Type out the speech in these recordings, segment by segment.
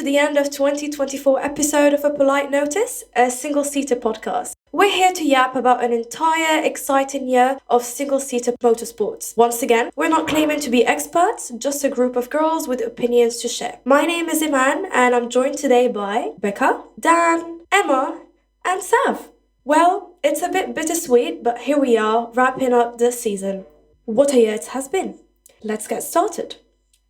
the end of 2024 episode of A Polite Notice, a single-seater podcast. We're here to yap about an entire exciting year of single-seater motorsports. Once again, we're not claiming to be experts, just a group of girls with opinions to share. My name is Imane, and I'm joined today by Becca, Dan, Emma, and Sav. Well, it's a bit bittersweet, but here we are, wrapping up this season. What a year it has been. Let's get started.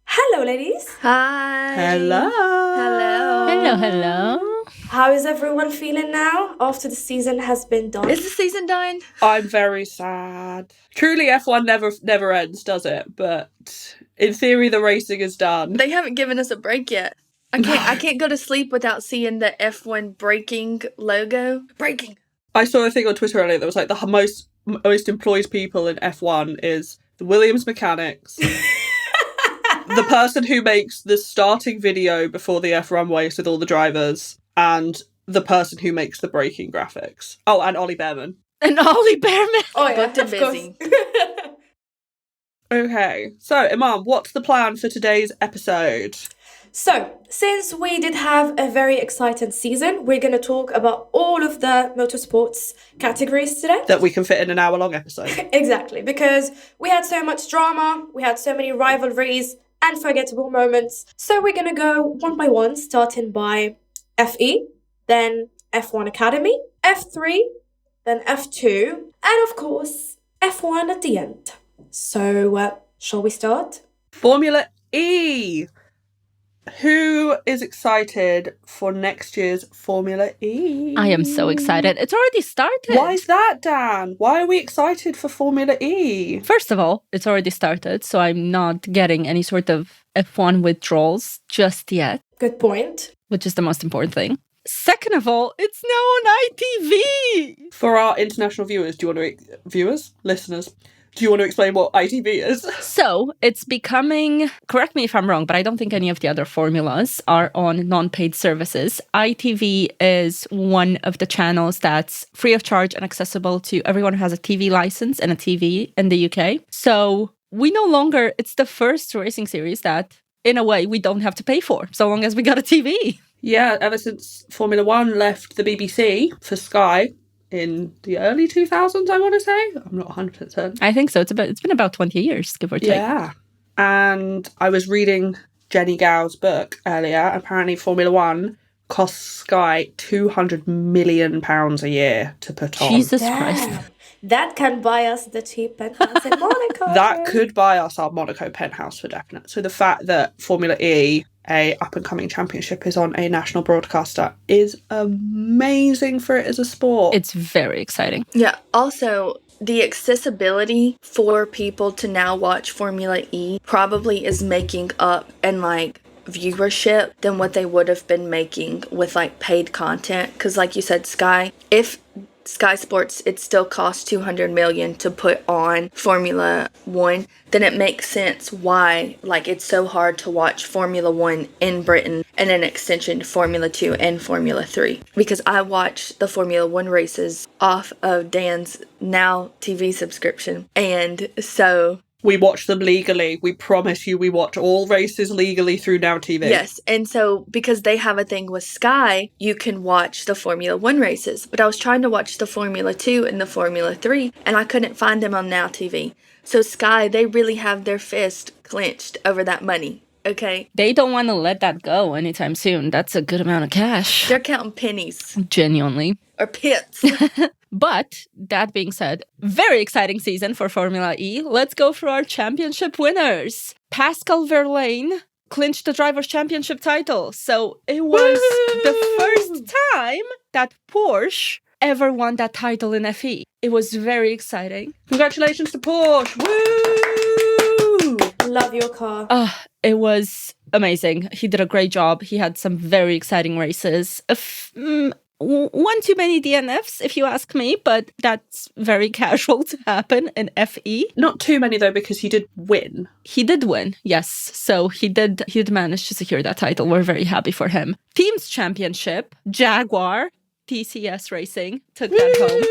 Hello, ladies. Hi. Hello. Hello. Hello, hello. How is everyone feeling now after the season has been done? Is the season done? I'm very sad. Truly, F1 never ends, does it? But in theory, the racing is done. They haven't given us a break yet. I can't go to sleep without seeing the F1 braking logo. Braking. I saw a thing on Twitter earlier that was like the most employed people in F1 is the Williams mechanics, the person who makes the starting video before the F1 race with all the drivers, and the person who makes the braking graphics. Oh, and Ollie Behrman. And Ollie Behrman. Oh, yeah, Booked and of course. busy. Okay, so Imane, what's the plan for today's episode? So, since we did have a very exciting season, we're going to talk about all of the motorsports categories today. That we can fit in an hour-long episode. Exactly, because we had so much drama, we had so many rivalries, unforgettable moments. So we're going to go one by one, starting by FE, then F1 Academy, F3, then F2, and of course, F1 at the end. So, shall we start? Formula E! Who is excited for next year's Formula E? I am so excited. It's already started. Why is that, Dan? Why are we excited for Formula E? First of all, it's already started, so I'm not getting any sort of F1 withdrawals just yet, Good point. which is the most important thing. Second of all, it's now on ITV. For our international viewers, listeners, do you want to explain what ITV is? So it's becoming, correct me if I'm wrong, but I don't think any of the other formulas are on non-paid services. ITV is one of the channels that's free of charge and accessible to everyone who has a TV license and a TV in the UK. So it's the first racing series that, in a way, we don't have to pay for, so long as we got a TV. Yeah, ever since Formula One left the BBC for Sky in the early 2000s, I want to say. I'm not 100% certain. I think so. It's been about 20 years, give or take. Yeah. And I was reading Jenny Gow's book earlier. Apparently Formula One costs Sky £200 million a year to put on. Jesus Damn. Christ. That can buy us the cheap penthouse in Monaco. That could buy us our Monaco penthouse for definite. So the fact that Formula E, a up-and-coming championship, is on a national broadcaster is amazing for it as a sport. It's very exciting. Yeah. Also, the accessibility for people to now watch Formula E probably is making up in viewership than what they would have been making with paid content. Because like you said, if Sky Sports, it still costs $200 million to put on Formula One, then it makes sense why it's so hard to watch Formula One in Britain and an extension to Formula 2 and Formula 3. Because I watch the Formula One races off of Dan's Now TV subscription. And so we watch them legally. We promise you we watch all races legally through Now TV. yes, and so because they have a thing with Sky, you can watch the Formula 1 races. But I was trying to watch the Formula 2 and the Formula 3, and I couldn't find them on Now TV. So Sky, they really have their fist clenched over that money, okay? They don't want to let that go anytime soon. That's a good amount of cash. They're counting pennies. Genuinely. Or pits. But that being said, very exciting season for Formula E. Let's go for our championship winners. Pascal Verlaine clinched the Drivers' Championship title. So it was the first time that Porsche ever won that title in FE. It was very exciting. Congratulations to Porsche. Woo! Love your car. It was amazing. He did a great job. He had some very exciting races. One too many DNFs, if you ask me, but that's very casual to happen in FE. Not too many, though, because he did win. He did win, yes. So he did manage to secure that title. We're very happy for him. Teams Championship, Jaguar, TCS Racing took that home.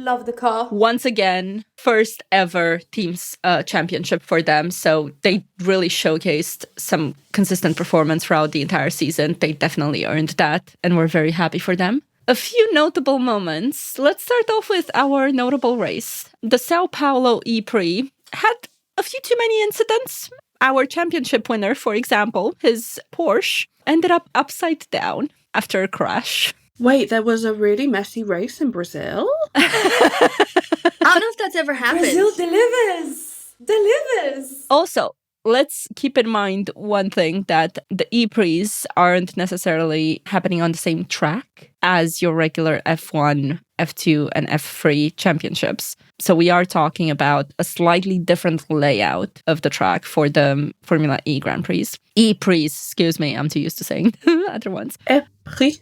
Love the car. Once again, first ever teams championship for them. So they really showcased some consistent performance throughout the entire season. They definitely earned that, and we're very happy for them. A few notable moments. Let's start off with our notable race. The Sao Paulo E-Prix had a few too many incidents. Our championship winner, for example, his Porsche, ended up upside down after a crash. Wait, there was a really messy race in Brazil? I don't know if that's ever happened. Brazil delivers. Also, let's keep in mind one thing, that the E-Prix aren't necessarily happening on the same track as your regular F1, F2, and F3 championships. So we are talking about a slightly different layout of the track for the Formula E Grand Prix. E-Prix, excuse me, I'm too used to saying other ones. E-Prix.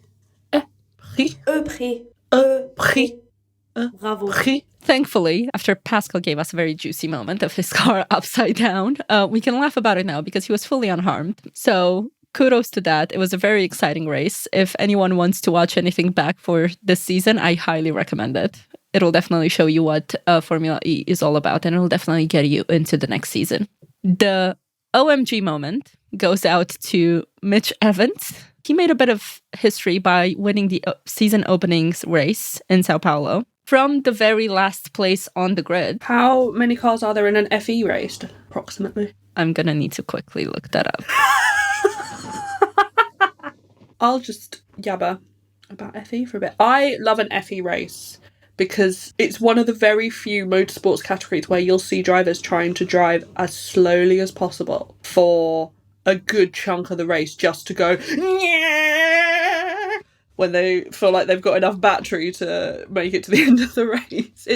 Bravo. Thankfully, after Pascal gave us a very juicy moment of his car upside down, we can laugh about it now because he was fully unharmed. So kudos to that. It was a very exciting race. If anyone wants to watch anything back for this season, I highly recommend it. It'll definitely show you what Formula E is all about, and it'll definitely get you into the next season. The OMG moment goes out to Mitch Evans. He made a bit of history by winning the season openings race in Sao Paulo from the very last place on the grid. How many cars are there in an FE race, approximately? I'm going to need to quickly look that up. I'll just yabber about FE for a bit. I love an FE race because it's one of the very few motorsports categories where you'll see drivers trying to drive as slowly as possible for a good chunk of the race just to go when they feel like they've got enough battery to make it to the end of the race.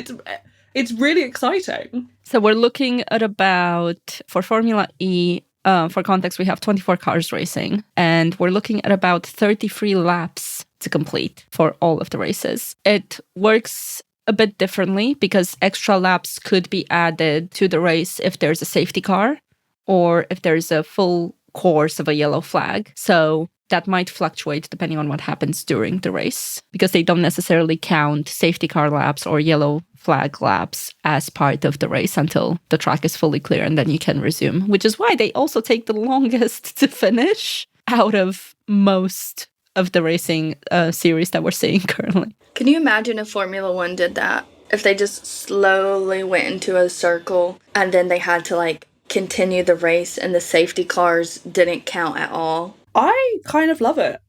It's really exciting. So we're looking at about, for Formula E, for context, we have 24 cars racing, and we're looking at about 33 laps to complete for all of the races. It works a bit differently because extra laps could be added to the race if there's a safety car or if there's a full course of a yellow flag. So that might fluctuate depending on what happens during the race, because they don't necessarily count safety car laps or yellow flag laps as part of the race until the track is fully clear, and then you can resume, which is why they also take the longest to finish out of most of the racing series that we're seeing currently. Can you imagine if Formula One did that? If they just slowly went into a circle and then they had to continue the race and the safety cars didn't count at all? I kind of love it.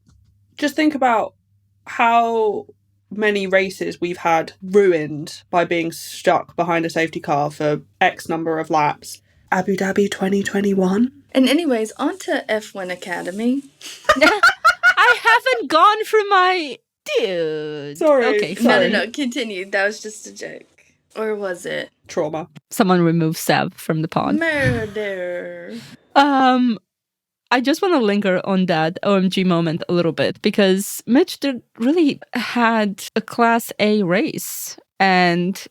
Just think about how many races we've had ruined by being stuck behind a safety car for X number of laps. Abu Dhabi 2021. And anyways, on to F1 Academy. I haven't gone through my... Dude. Sorry. Okay, sorry. No, continue. That was just a joke. Or was it? Trauma. Someone remove Seb from the pod. Murder. I just want to linger on that OMG moment a little bit, because Mitch really had a Class A race, and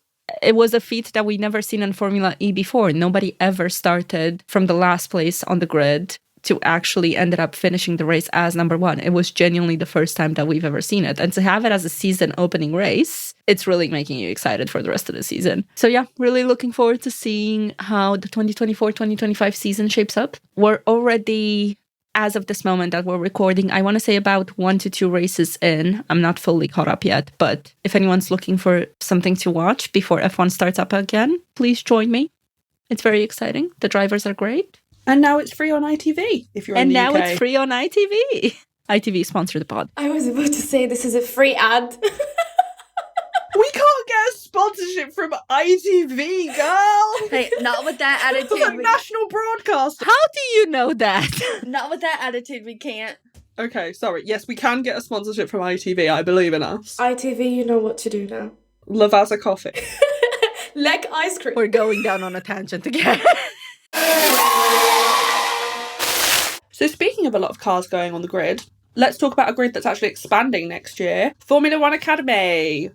it was a feat that we never seen in Formula E before. Nobody ever started from the last place on the grid to actually ended up finishing the race as number one. It was genuinely the first time that we've ever seen it. And to have it as a season opening race, it's really making you excited for the rest of the season. So yeah, really looking forward to seeing how the 2024-2025 season shapes up. We're already, as of this moment that we're recording, I want to say about 1 to 2 races in. I'm not fully caught up yet, but if anyone's looking for something to watch before F1 starts up again, please join me. It's very exciting. The drivers are great. And now it's free on ITV if you're in the UK. And now it's free on ITV. ITV sponsor the pod. I was about to say this is a free ad. We can't get a sponsorship from ITV, girl! Hey, not with that It's a attitude. national broadcaster. How do you know that? Not with that attitude, we can't. Okay, sorry. Yes, we can get a sponsorship from ITV. I believe in us. ITV, you know what to do now. Lavazza coffee. Leg ice cream. We're going down on a tangent again. So speaking of a lot of cars going on the grid, let's talk about a grid that's actually expanding next year. Formula One Academy.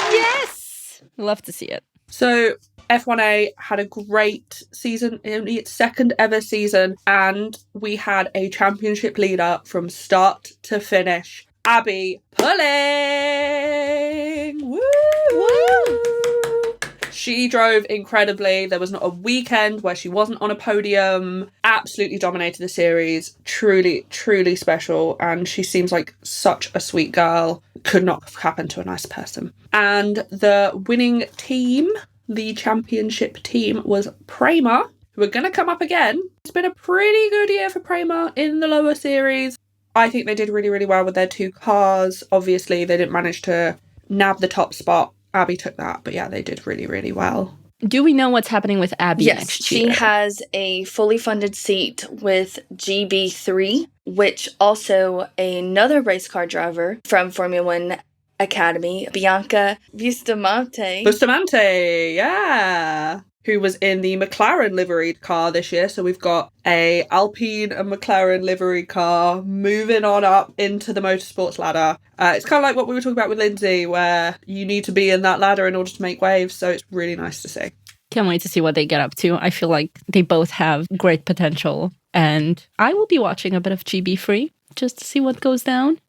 Yes! Love to see it. So F1A had a great season, only its second ever season, and we had a championship leader from start to finish. Abby Pulling. Woo! Woo! She drove incredibly. There was not a weekend where she wasn't on a podium. Absolutely dominated the series. Truly, truly special. And she seems like such a sweet girl. Could not have happened to a nicer person. And the winning team, the championship team, was Prema, who are going to come up again. It's been a pretty good year for Prema in the lower series. I think they did really, really well with their 2 cars. Obviously, they didn't manage to nab the top spot. Abby took that, but yeah, they did really, really well. Do we know what's happening with Abby next year? She has a fully funded seat with GB3, which also another race car driver from Formula One Academy, Bianca Bustamante. Bustamante, yeah. Who was in the McLaren liveried car this year. So we've got a Alpine and McLaren liveried car moving on up into the motorsports ladder. It's kind of like what we were talking about with Lindsay, where you need to be in that ladder in order to make waves. So it's really nice to see. Can't wait to see what they get up to. I feel like they both have great potential. And I will be watching a bit of GB3 just to see what goes down.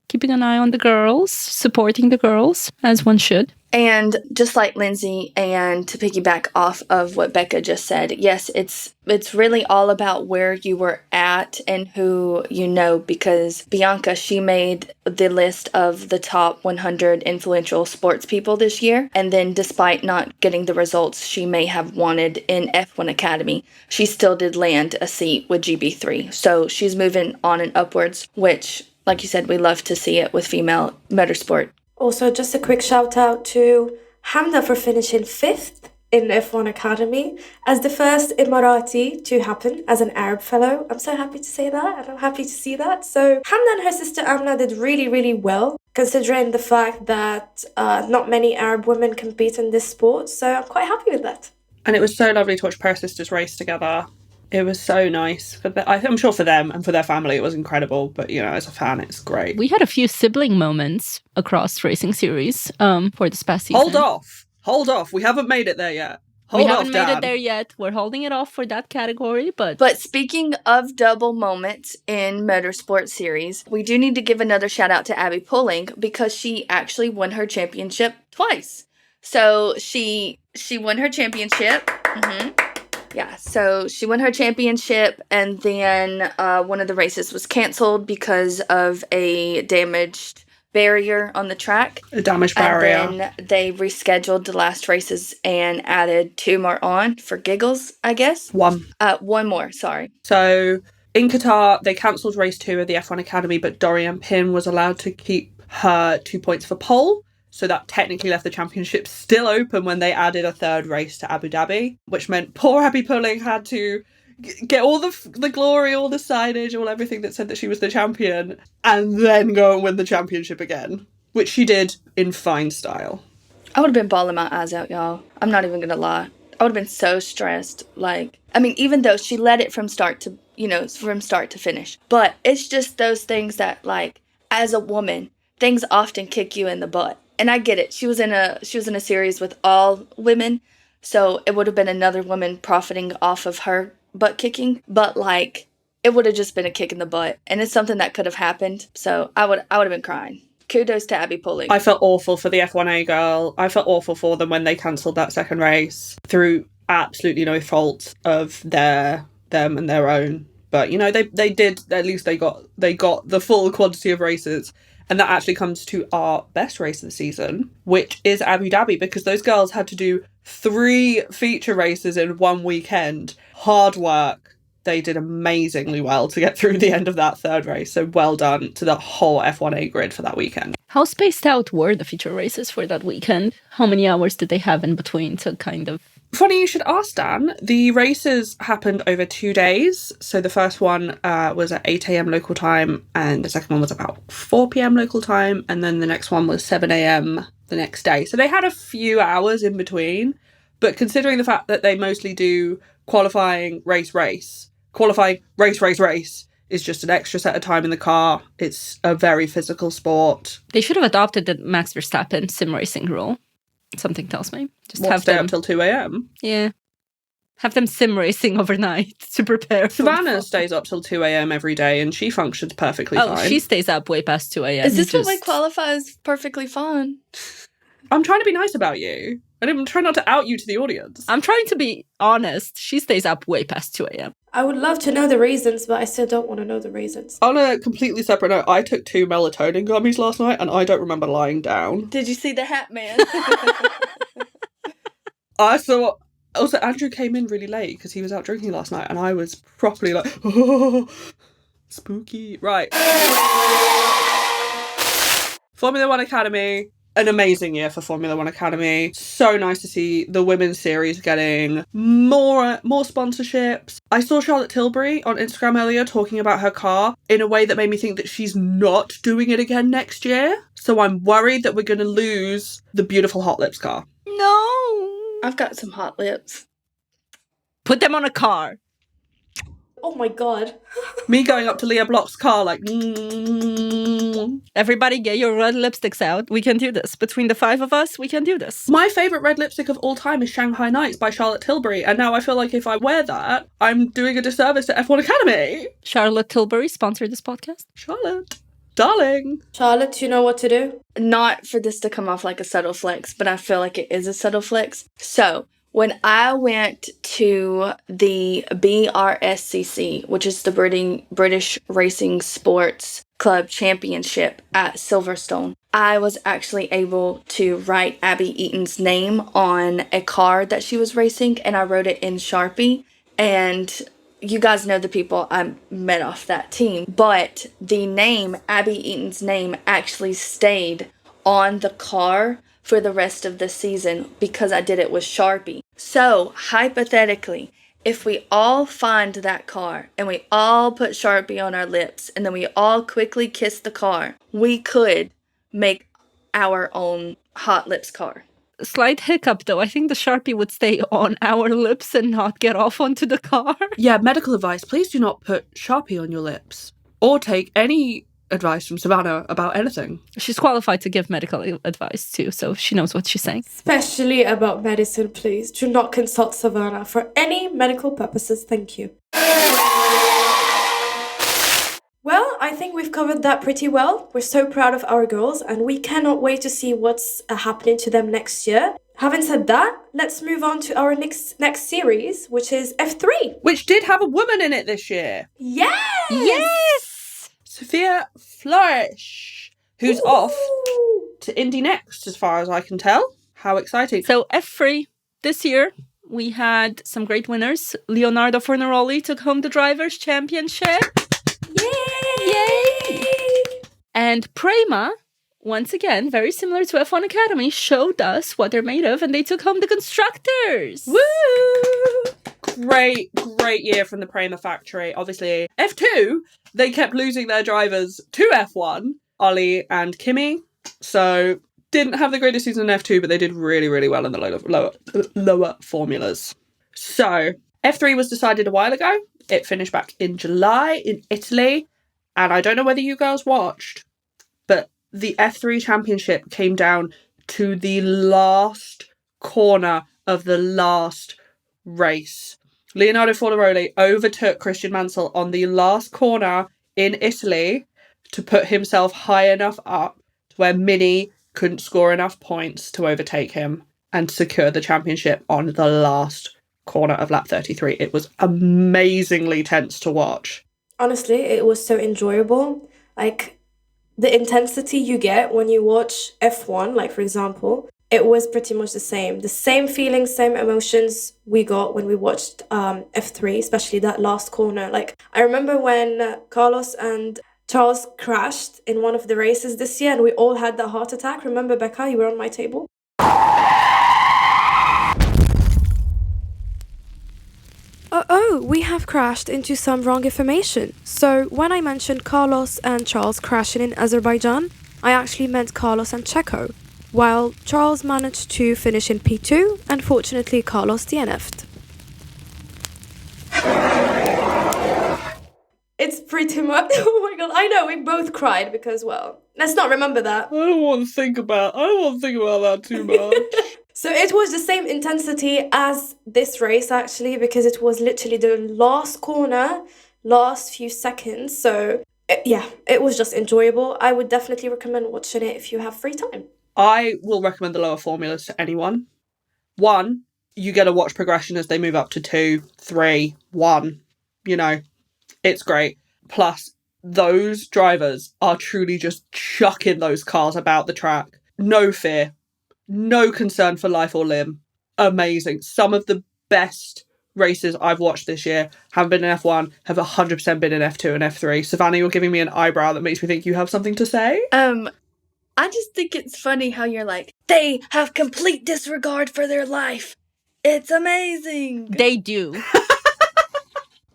Keeping an eye on the girls, supporting the girls, as one should. And just like Lindsay, and to piggyback off of what Becca just said, yes, it's really all about where you were at and who you know, because Bianca, she made the list of the top 100 influential sports people this year. And then despite not getting the results she may have wanted in F1 Academy, she still did land a seat with GB3. So she's moving on and upwards, which, like you said, we love to see it with female motorsport. Also, just a quick shout out to Hamda for finishing 5th in F1 Academy as the first Emirati to happen as an Arab fellow. I'm so happy to say that, and I'm happy to see that. So Hamda and her sister Amna did really, really well, considering the fact that not many Arab women compete in this sport. So I'm quite happy with that. And it was so lovely to watch pair of sisters race together. It was so nice. I'm sure for them and for their family, it was incredible. But, you know, as a fan, it's great. We had a few sibling moments across racing series for this past season. Hold off. We haven't made it there yet. We haven't made it there yet. We're holding it off for that category. But speaking of double moments in motorsport series, we do need to give another shout out to Abby Pulling because she actually won her championship twice. So she won her championship. Yeah, so she won her championship, and then one of the races was canceled because of a damaged barrier on the track. A damaged barrier. And then they rescheduled the last races and added 2 more on for giggles, I guess. 1 more, sorry. So in Qatar, they cancelled race 2 of the F1 Academy, but Dorian Pin was allowed to keep her 2 points for pole. So that technically left the championship still open when they added a 3rd race to Abu Dhabi, which meant poor Abby Pulling had to get all the glory, all the signage, all everything that said that she was the champion, and then go and win the championship again, which she did in fine style. I would have been bawling my eyes out, y'all. I'm not even gonna lie. I would have been so stressed. Even though she led it from start to finish. But it's just those things that, as a woman, things often kick you in the butt. And I get it. She was in a series with all women, so it would have been another woman profiting off of her butt kicking. But it would have just been a kick in the butt, and it's something that could have happened. So I would have been crying. Kudos to Abby Pulling. I felt awful for the F1A girl. I felt awful for them when they cancelled that 2nd race through absolutely no fault of them and their own. But you know, they did, at least they got the full quantity of races. And that actually comes to our best race of the season, which is Abu Dhabi, because those girls had to do 3 feature races in 1 weekend. Hard work. They did amazingly well to get through the end of that 3rd race. So well done to the whole F1A grid for that weekend. How spaced out were the feature races for that weekend? How many hours did they have in between to kind of... Funny you should ask, Dan. The races happened over 2 days. So the first one was at 8 a.m. local time, and the second one was about 4 p.m. local time, and then the next one was 7 a.m. the next day. So they had a few hours in between, but considering the fact that they mostly do qualifying, race is just an extra set of time in the car. It's a very physical sport. They should have adopted the Max Verstappen sim racing rule. Something tells me. Stay up till 2 a.m? Yeah. Have them sim racing overnight to prepare. Savannah stays up till 2 a.m. every day and she functions perfectly fine. Oh, she stays up way past 2 a.m. Is this what we qualify as perfectly fine? I'm trying to be nice about you. I'm trying not to out you to the audience. I'm trying to be honest. She stays up way past 2 a.m. I would love to know the reasons, but I still don't want to know the reasons. On a completely separate note, I took 2 melatonin gummies last night and I don't remember lying down. Did you see the Hat Man? I saw... Also, Andrew came in really late because he was out drinking last night and I was properly like, oh, spooky. Right. Formula One Academy. An amazing year for Formula One Academy. So nice to see the women's series getting more sponsorships. I saw Charlotte Tilbury on Instagram earlier talking about her car in a way that made me think that she's not doing it again next year. So I'm worried that we're going to lose the beautiful Hot Lips car. No! I've got some hot lips. Put them on a car. Oh my god. Me going up to Leah Block's car like, Everybody get your red lipsticks out. We can do this. Between the 5 of us, we can do this. My favourite red lipstick of all time is Shanghai Nights by Charlotte Tilbury, and now I feel like if I wear that, I'm doing a disservice to F1 Academy. Charlotte Tilbury sponsored this podcast. Charlotte, darling. Charlotte, you know what to do? Not for this to come off like a subtle flex, but I feel like it is a subtle flex. So, when I went to the BRSCC, which is the British Racing Sports Club Championship at Silverstone, I was actually able to write Abby Eaton's name on a car that she was racing, and I wrote it in Sharpie. And you guys know the people I met off that team, but the name, Abby Eaton's name, actually stayed on the car for the rest of the season because I did it with Sharpie. So, hypothetically, if we all find that car and we all put Sharpie on our lips and then we all quickly kiss the car, we could make our own Hot Lips car. Slight hiccup though. I think the Sharpie would stay on our lips and not get off onto the car. Yeah, medical advice. Please do not put Sharpie on your lips or take any advice from Savannah about anything. She's qualified to give medical advice too, so she knows what she's saying. Especially about medicine, please. Do not consult Savannah for any medical purposes. Thank you. Well, I think we've covered that pretty well. We're so proud of our girls and we cannot wait to see what's happening to them next year. Having said that, let's move on to our next series, which is F3. Which did have a woman in it this year. Yes! Yes! Sophia Flourish, who's off to Indy next, as far as I can tell. How exciting. So F3, this year, we had some great winners. Leonardo Fornaroli took home the Drivers' Championship. Yay! And Prema, once again, very similar to F1 Academy, showed us what they're made of, and they took home the Constructors. Woo! Great year from the Prema factory. Obviously, F2, they kept losing their drivers to F1, Ollie and Kimi. So, didn't have the greatest season in F2, but they did really, really well in the lower formulas. So, F3 was decided a while ago. It finished back in July in Italy. And I don't know whether you girls watched, but the F3 championship came down to the last corner of the last race. Leonardo Fornaroli overtook Christian Mansell on the last corner in Italy to put himself high enough up to where Mini couldn't score enough points to overtake him and secure the championship on the last corner of lap 33. It was amazingly tense to watch. Honestly, it was so enjoyable. Like, the intensity you get when you watch F1, like, for example, it was pretty much the same. The same feelings, same emotions we got when we watched F3, especially that last corner. Like, I remember when Carlos and Charles crashed in one of the races this year and we all had that heart attack. Remember, Becca, you were on my table? We have crashed into some wrong information. So when I mentioned Carlos and Charles crashing in Azerbaijan, I actually meant Carlos and Checo. While Charles managed to finish in P2, unfortunately Carlos DNF'd. It's pretty much... Oh my god, I know, we both cried because, well, let's not remember that. I don't want to think about that too much. So it was the same intensity as this race, actually, because it was literally the last corner, last few seconds. So yeah, it was just enjoyable. I would definitely recommend watching it if you have free time. I will recommend the lower formulas to anyone. 1, you get to watch progression as they move up to 2, 3, 1. You know, it's great. Plus, those drivers are truly just chucking those cars about the track. No fear. No concern for life or limb. Amazing. Some of the best races I've watched this year have been in F1, have 100% been in F2 and F3. Savannah, you're giving me an eyebrow that makes me think you have something to say. I just think it's funny how you're like, they have complete disregard for their life. It's amazing. They do.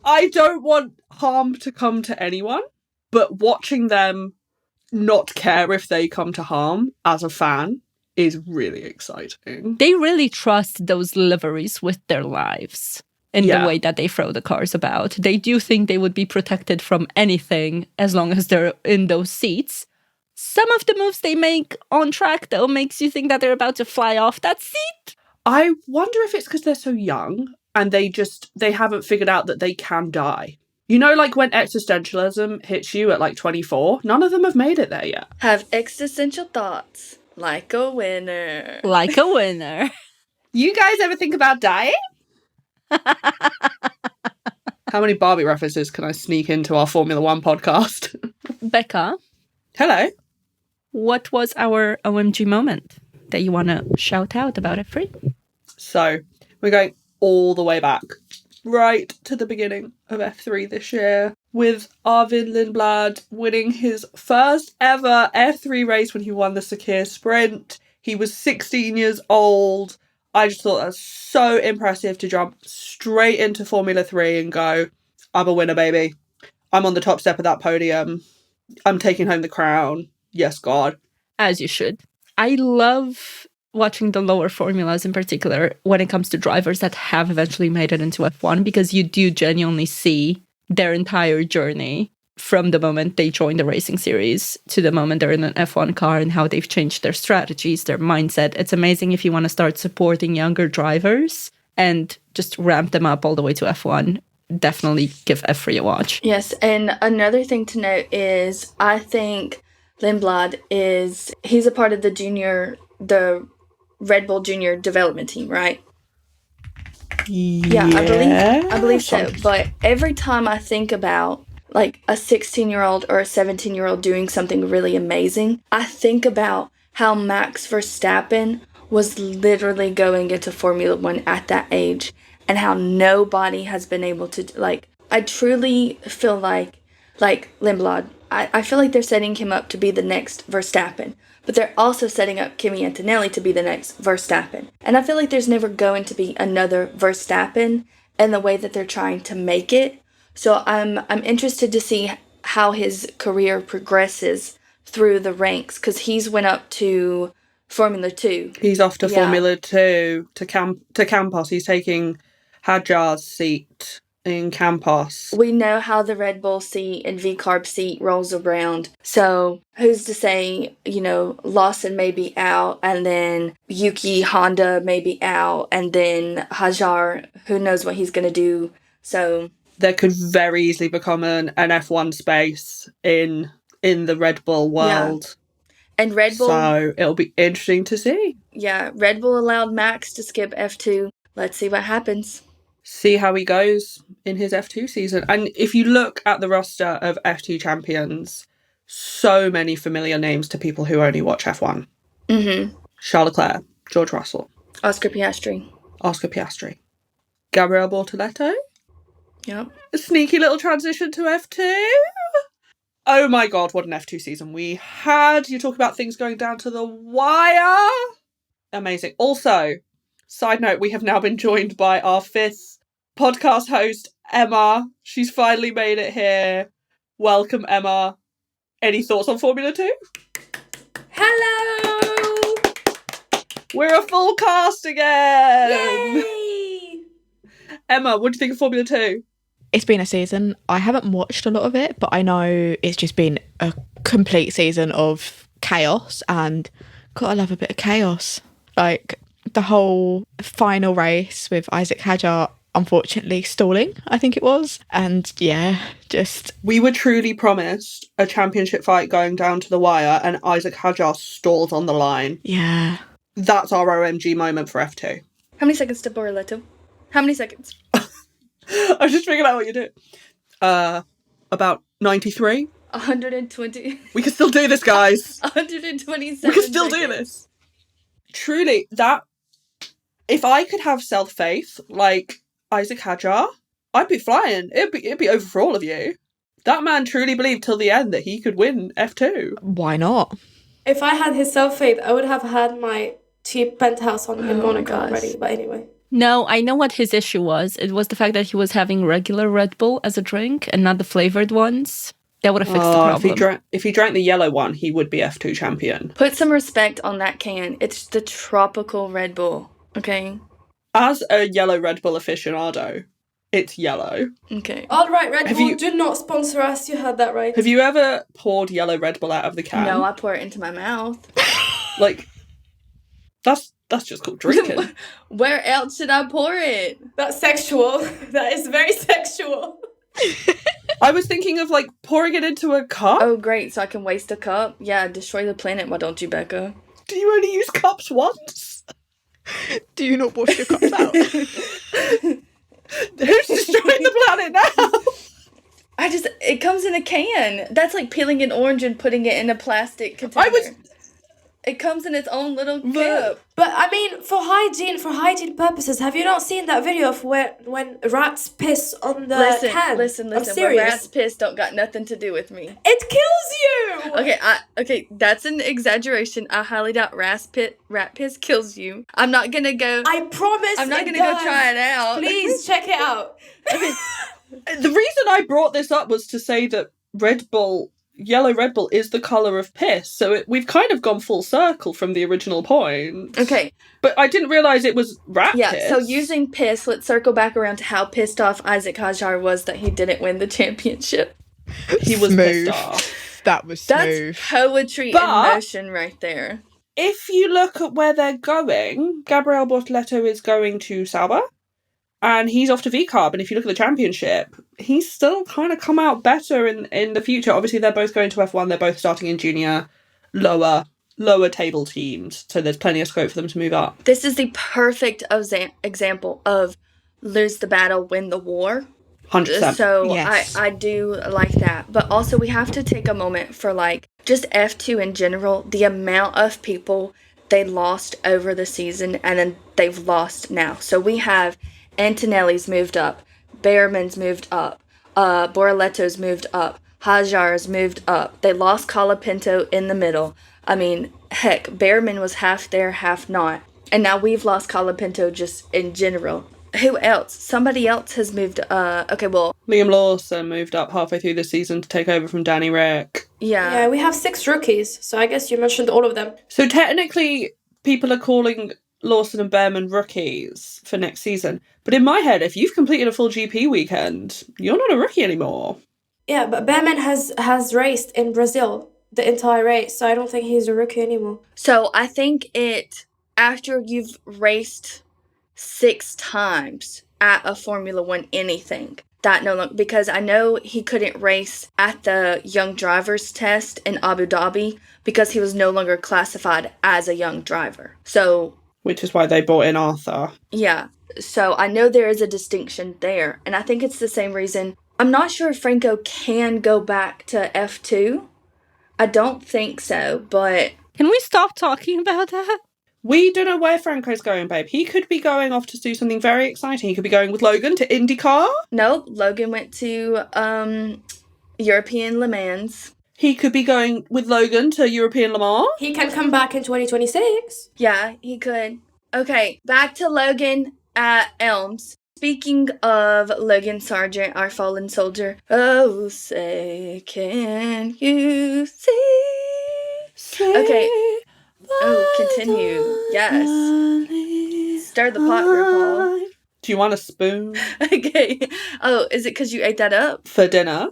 I don't want harm to come to anyone, but watching them not care if they come to harm as a fan is really exciting. They really trust those liveries with their lives in the way that they throw the cars about. They do think they would be protected from anything as long as they're in those seats. Some of the moves they make on track, though, makes you think that they're about to fly off that seat. I wonder if it's because they're so young and they haven't figured out that they can die. You know, like when existentialism hits you at like 24, none of them have made it there yet. Have existential thoughts. Like a winner. Like a winner. You guys ever think about dying? How many Barbie references can I sneak into our Formula One podcast? Becca. Hello. What was our OMG moment that you want to shout out about it, free? So, we're going all the way back, right to the beginning of F3 this year, with Arvid Lindblad winning his first ever F3 race when he won the Chesire Sprint. He was 16 years old. I just thought that was so impressive to jump straight into Formula 3 and go, I'm a winner, baby. I'm on the top step of that podium. I'm taking home the crown. Yes, God. As you should. I love watching the lower formulas in particular when it comes to drivers that have eventually made it into F1, because you do genuinely see their entire journey from the moment they join the racing series to the moment they're in an F1 car and how they've changed their strategies, their mindset. It's amazing if you want to start supporting younger drivers and just ramp them up all the way to F1. Definitely give F3 a watch. Yes, and another thing to note is I think Lindblad he's a part of the Red Bull Junior development team, right? Yeah, I believe so. But every time I think about like a 16-year-old or a 17-year-old doing something really amazing, I think about how Max Verstappen was literally going into Formula One at that age and how nobody has been able to, like, I truly feel like Lindblad, I feel like they're setting him up to be the next Verstappen. But they're also setting up Kimi Antonelli to be the next Verstappen. And I feel like there's never going to be another Verstappen in the way that they're trying to make it. So I'm interested to see how his career progresses through the ranks, because he's went up to Formula 2. He's off to Formula 2 to Campos. He's taking Hadjar's seat in Campos. We know how the Red Bull seat and V-Carb seat rolls around. So who's to say, Lawson may be out, and then Yuki Honda may be out, and then Hadjar, who knows what he's going to do. So there could very easily become an F1 space in the Red Bull world. Yeah. And Red Bull... So it'll be interesting to see. Yeah, Red Bull allowed Max to skip F2. Let's see what happens. See how he goes in his F2 season. And if you look at the roster of F2 champions, so many familiar names to people who only watch F1. Mm-hmm. Charles Leclerc, George Russell. Oscar Piastri. Gabriel Bortoletto. Yep. A sneaky little transition to F2. Oh my God, what an F2 season we had. You talk about things going down to the wire. Amazing. Also, side note, we have now been joined by our 5th podcast host, Emma. She's finally made it here. Welcome, Emma. Any thoughts on Formula 2? Hello! We're a full cast again! Yay! Emma, what do you think of Formula 2? It's been a season. I haven't watched a lot of it, but I know it's just been a complete season of chaos, and gotta love a bit of chaos. Like, the whole final race with Isaac Hadjar unfortunately stalling, I think it was. And yeah, just... We were truly promised a championship fight going down to the wire, and Isaac Hadjar stalls on the line. Yeah. That's our OMG moment for F2. How many seconds to Borletto? How many seconds? I was just figuring out what you do. About 93? 120. We can still do this, guys. 127 We can still seconds. do this. Truly, that... If I could have self-faith like Isaac Hadjar, I'd be flying. It'd be over for all of you. That man truly believed till the end that he could win F2. Why not? If I had his self-faith, I would have had my cheap penthouse in Monaco already. But anyway. No, I know what his issue was. It was the fact that he was having regular Red Bull as a drink and not the flavored ones. That would have fixed the problem. If he drank the yellow one, he would be F2 champion. Put some respect on that can. It's the tropical Red Bull, okay? As a yellow Red Bull aficionado, it's yellow. Okay. All right, Red Bull, do not sponsor us. You heard that right. Have you ever poured yellow Red Bull out of the can? No, I pour it into my mouth. Like, that's just called drinking. Where else should I pour it? That's sexual. That is very sexual. I was thinking of, like, pouring it into a cup. Oh, great. So I can waste a cup? Yeah, destroy the planet. Why don't you, Becca? Do you only use cups once? Do you not wash your cups out? Who's destroying the planet now? It comes in a can. That's like peeling an orange and putting it in a plastic container. It comes in its own little cup. But I mean, for hygiene purposes, have you not seen that video of when rats piss on the can? Listen. I'm When serious. rats piss don't got nothing to do with me. It kills you. Okay, that's an exaggeration. I highly doubt rat piss kills you. I'm not gonna go. I promise. I'm not it gonna does. go try it out. Please check it out. The reason I brought this up was to say that yellow Red Bull is the colour of piss, so we've kind of gone full circle from the original point. Okay. But I didn't realise it was rat piss. Yeah, so using piss, let's circle back around to how pissed off Isaac Hadjar was that he didn't win the championship. He was pissed off. That was smooth. That's poetry in motion right there. If you look at where they're going, Gabriel Bortoleto is going to Sauber, and he's off to VCARB, and if you look at the championship, he's still kind of come out better in the future. Obviously, they're both going to F1, they're both starting in junior, lower table teams, so there's plenty of scope for them to move up. This is the perfect example of lose the battle, win the war. 100%. So Yes. I do like that. But also we have to take a moment for like just F2 in general, the amount of people they lost over the season and then they've lost now. So we have Antonelli's moved up, Behrman's moved up, Borletto's moved up, Hadjar's moved up. They lost Colapinto in the middle. I mean, heck, Behrman was half there, half not. And now we've lost Colapinto just in general. Who else? Somebody else has moved, Liam Lawson moved up halfway through the season to take over from Danny Rick. Yeah, we have 6 rookies, so I guess you mentioned all of them. So technically, people are calling Lawson and Behrman rookies for next season. But in my head, if you've completed a full GP weekend, you're not a rookie anymore. Yeah, but Behrman has raced in Brazil the entire race, so I don't think he's a rookie anymore. So I think after you've raced 6 times at a Formula One anything, that no longer, because I know he couldn't race at the young drivers test in Abu Dhabi because he was no longer classified as a young driver. So, which is why they brought in Arthur. Yeah. So I know there is a distinction there. And I think it's the same reason. I'm not sure if Franco can go back to F2. I don't think so, but... Can we stop talking about that? We don't know where Franco's going, babe. He could be going off to do something very exciting. He could be going with Logan to IndyCar. Nope. Logan went to European Le Mans. He could be going with Logan to European Le Mans. He can come back in 2026. Yeah, he could. Okay, back to Logan at Elms. Speaking of Logan Sargent, our fallen soldier. Oh, say, can you see? Okay. Oh, continue. Yes. Stir the pot, RuPaul. Do you want a spoon? Okay. Oh, is it because you ate that up? For dinner?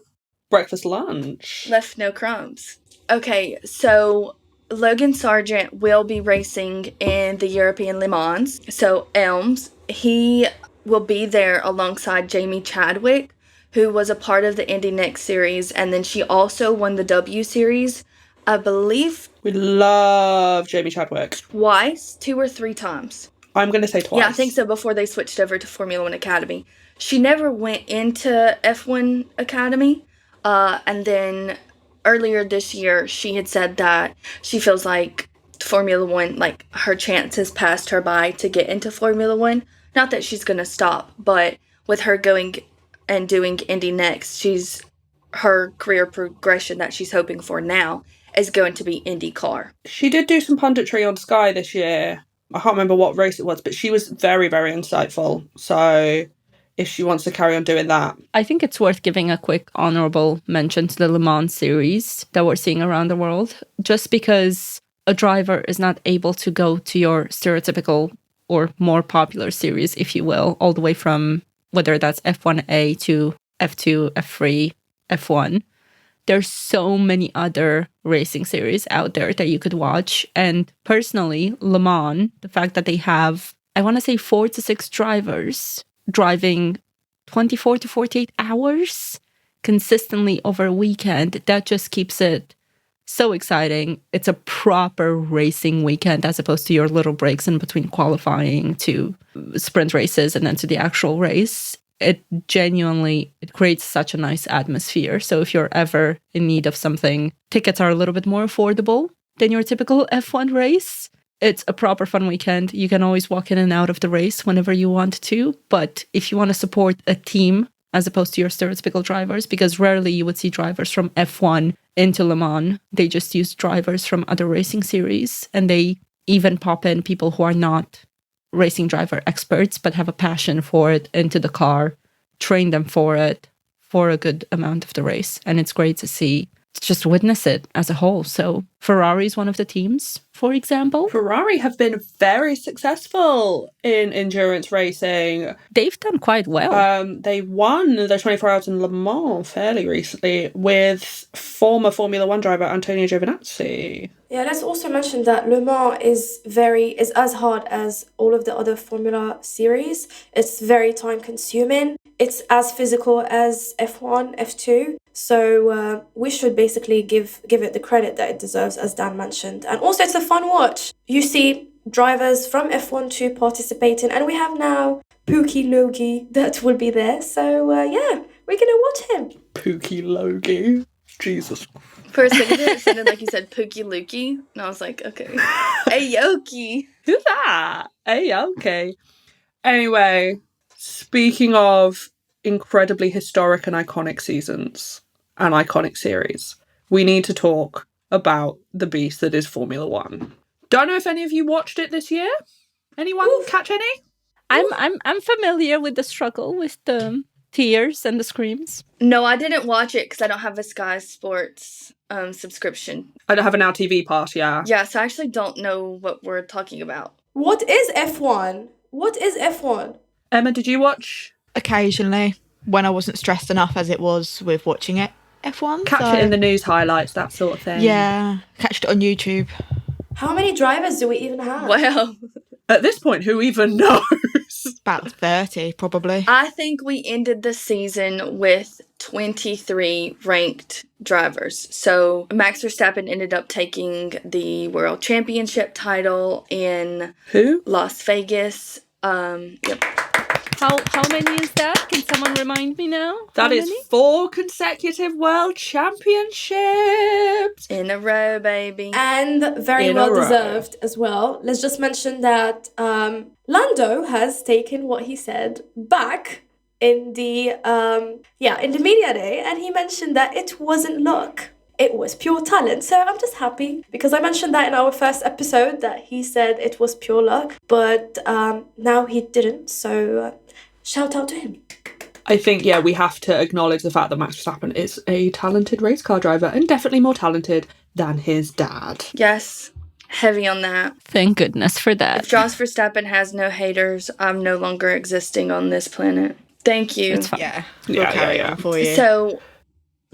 Breakfast, lunch? Left no crumbs. Okay, so Logan Sargent will be racing in the European Le Mans. So Elms, he will be there alongside Jamie Chadwick, who was a part of the Indy Next series, and then she also won the W series, I believe. We love Jamie Chadwick. Twice, 2 or 3 times. I'm going to say twice. Yeah, I think so, before they switched over to Formula One Academy. She never went into F1 Academy, and then earlier this year, she had said that she feels like Formula One, like, her chances passed her by to get into Formula One. Not that she's going to stop, but with her going and doing Indy Next, her career progression that she's hoping for now is going to be IndyCar. She did do some punditry on Sky this year. I can't remember what race it was, but she was very, very insightful. So if she wants to carry on doing that. I think it's worth giving a quick honorable mention to the Le Mans series that we're seeing around the world, just because a driver is not able to go to your stereotypical or more popular series, if you will, all the way from whether that's F1A to F2, F3, F1. There's so many other racing series out there that you could watch. And personally, Le Mans, the fact that they have, I want to say 4 to 6 drivers driving 24 to 48 hours consistently over a weekend, that just keeps it so exciting. It's a proper racing weekend as opposed to your little breaks in between qualifying to sprint races and then to the actual race. It genuinely, it creates such a nice atmosphere. So if you're ever in need of something, tickets are a little bit more affordable than your typical F1 race. It's a proper fun weekend. You can always walk in and out of the race whenever you want to. But if you want to support a team as opposed to your stereotypical drivers, because rarely you would see drivers from F1 into Le Mans. They just use drivers from other racing series, and they even pop in people who are not racing driver experts but have a passion for it into the car, train them for it for a good amount of the race. And it's great to see, just witness it as a whole. So Ferrari is one of the teams, for example. Ferrari have been very successful in endurance racing. They've done quite well. They won the 24 Hours in Le Mans fairly recently with former Formula One driver Antonio Giovinazzi. Yeah, let's also mention that Le Mans is as hard as all of the other Formula series. It's very time consuming. It's as physical as F1, F2. So we should basically give it the credit that it deserves, as Dan mentioned. And also it's a fun watch. You see drivers from F1 2 participating, and we have now Pookie Logie that will be there. So yeah, we're going to watch him. Pookie Logie. Jesus. For a second, it sounded like you said Pookie Lukey, and I was like, okay. Aoki. Who's that? Okay. Anyway, speaking of incredibly historic and iconic seasons and iconic series, we need to talk about the beast that is Formula One. Don't know if any of you watched it this year. Anyone catch any? I'm familiar with the struggle with the tears and the screams. No, I didn't watch it because I don't have a Sky Sports subscription. I don't have an Now TV pass, yeah. Yeah, so I actually don't know what we're talking about. What is F1? What is F1? Emma, did you watch? Occasionally, when I wasn't stressed enough as it was with watching it. F1. Catch it in the news highlights, that sort of thing. Yeah, catched it on YouTube. How many drivers do we even have? Well, at this point, who even knows? About 30, probably. I think we ended the season with 23 ranked drivers. So Max Verstappen ended up taking the World Championship title in Las Vegas. Yep. How many is that? Can someone remind me now? That is 4 consecutive world championships. In a row, baby. And very well deserved as well. Let's just mention that Lando has taken what he said back in the media day, and he mentioned that it wasn't luck. It was pure talent. So I'm just happy because I mentioned that in our first episode that he said it was pure luck, but now he didn't. So shout out to him. I think, we have to acknowledge the fact that Max Verstappen is a talented race car driver and definitely more talented than his dad. Yes, heavy on that. Thank goodness for that. If Jos Verstappen has no haters, I'm no longer existing on this planet. Thank you. It's fine. Yeah, we'll carry on for you. So,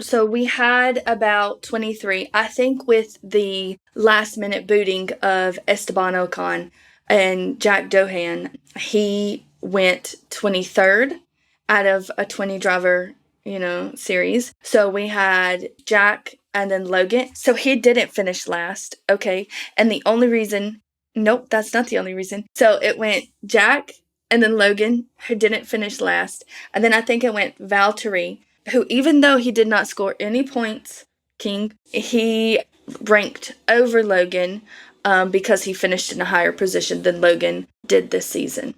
So we had about 23. I think with the last minute booting of Esteban Ocon and Jack Dohan, he went 23rd out of a 20 driver, series. So we had Jack and then Logan. So he didn't finish last. Okay. And the only reason, nope, that's not the only reason. So it went Jack and then Logan, who didn't finish last. And then I think it went Valtteri, who, even though he did not score any points, he ranked over Logan because he finished in a higher position than Logan did this season.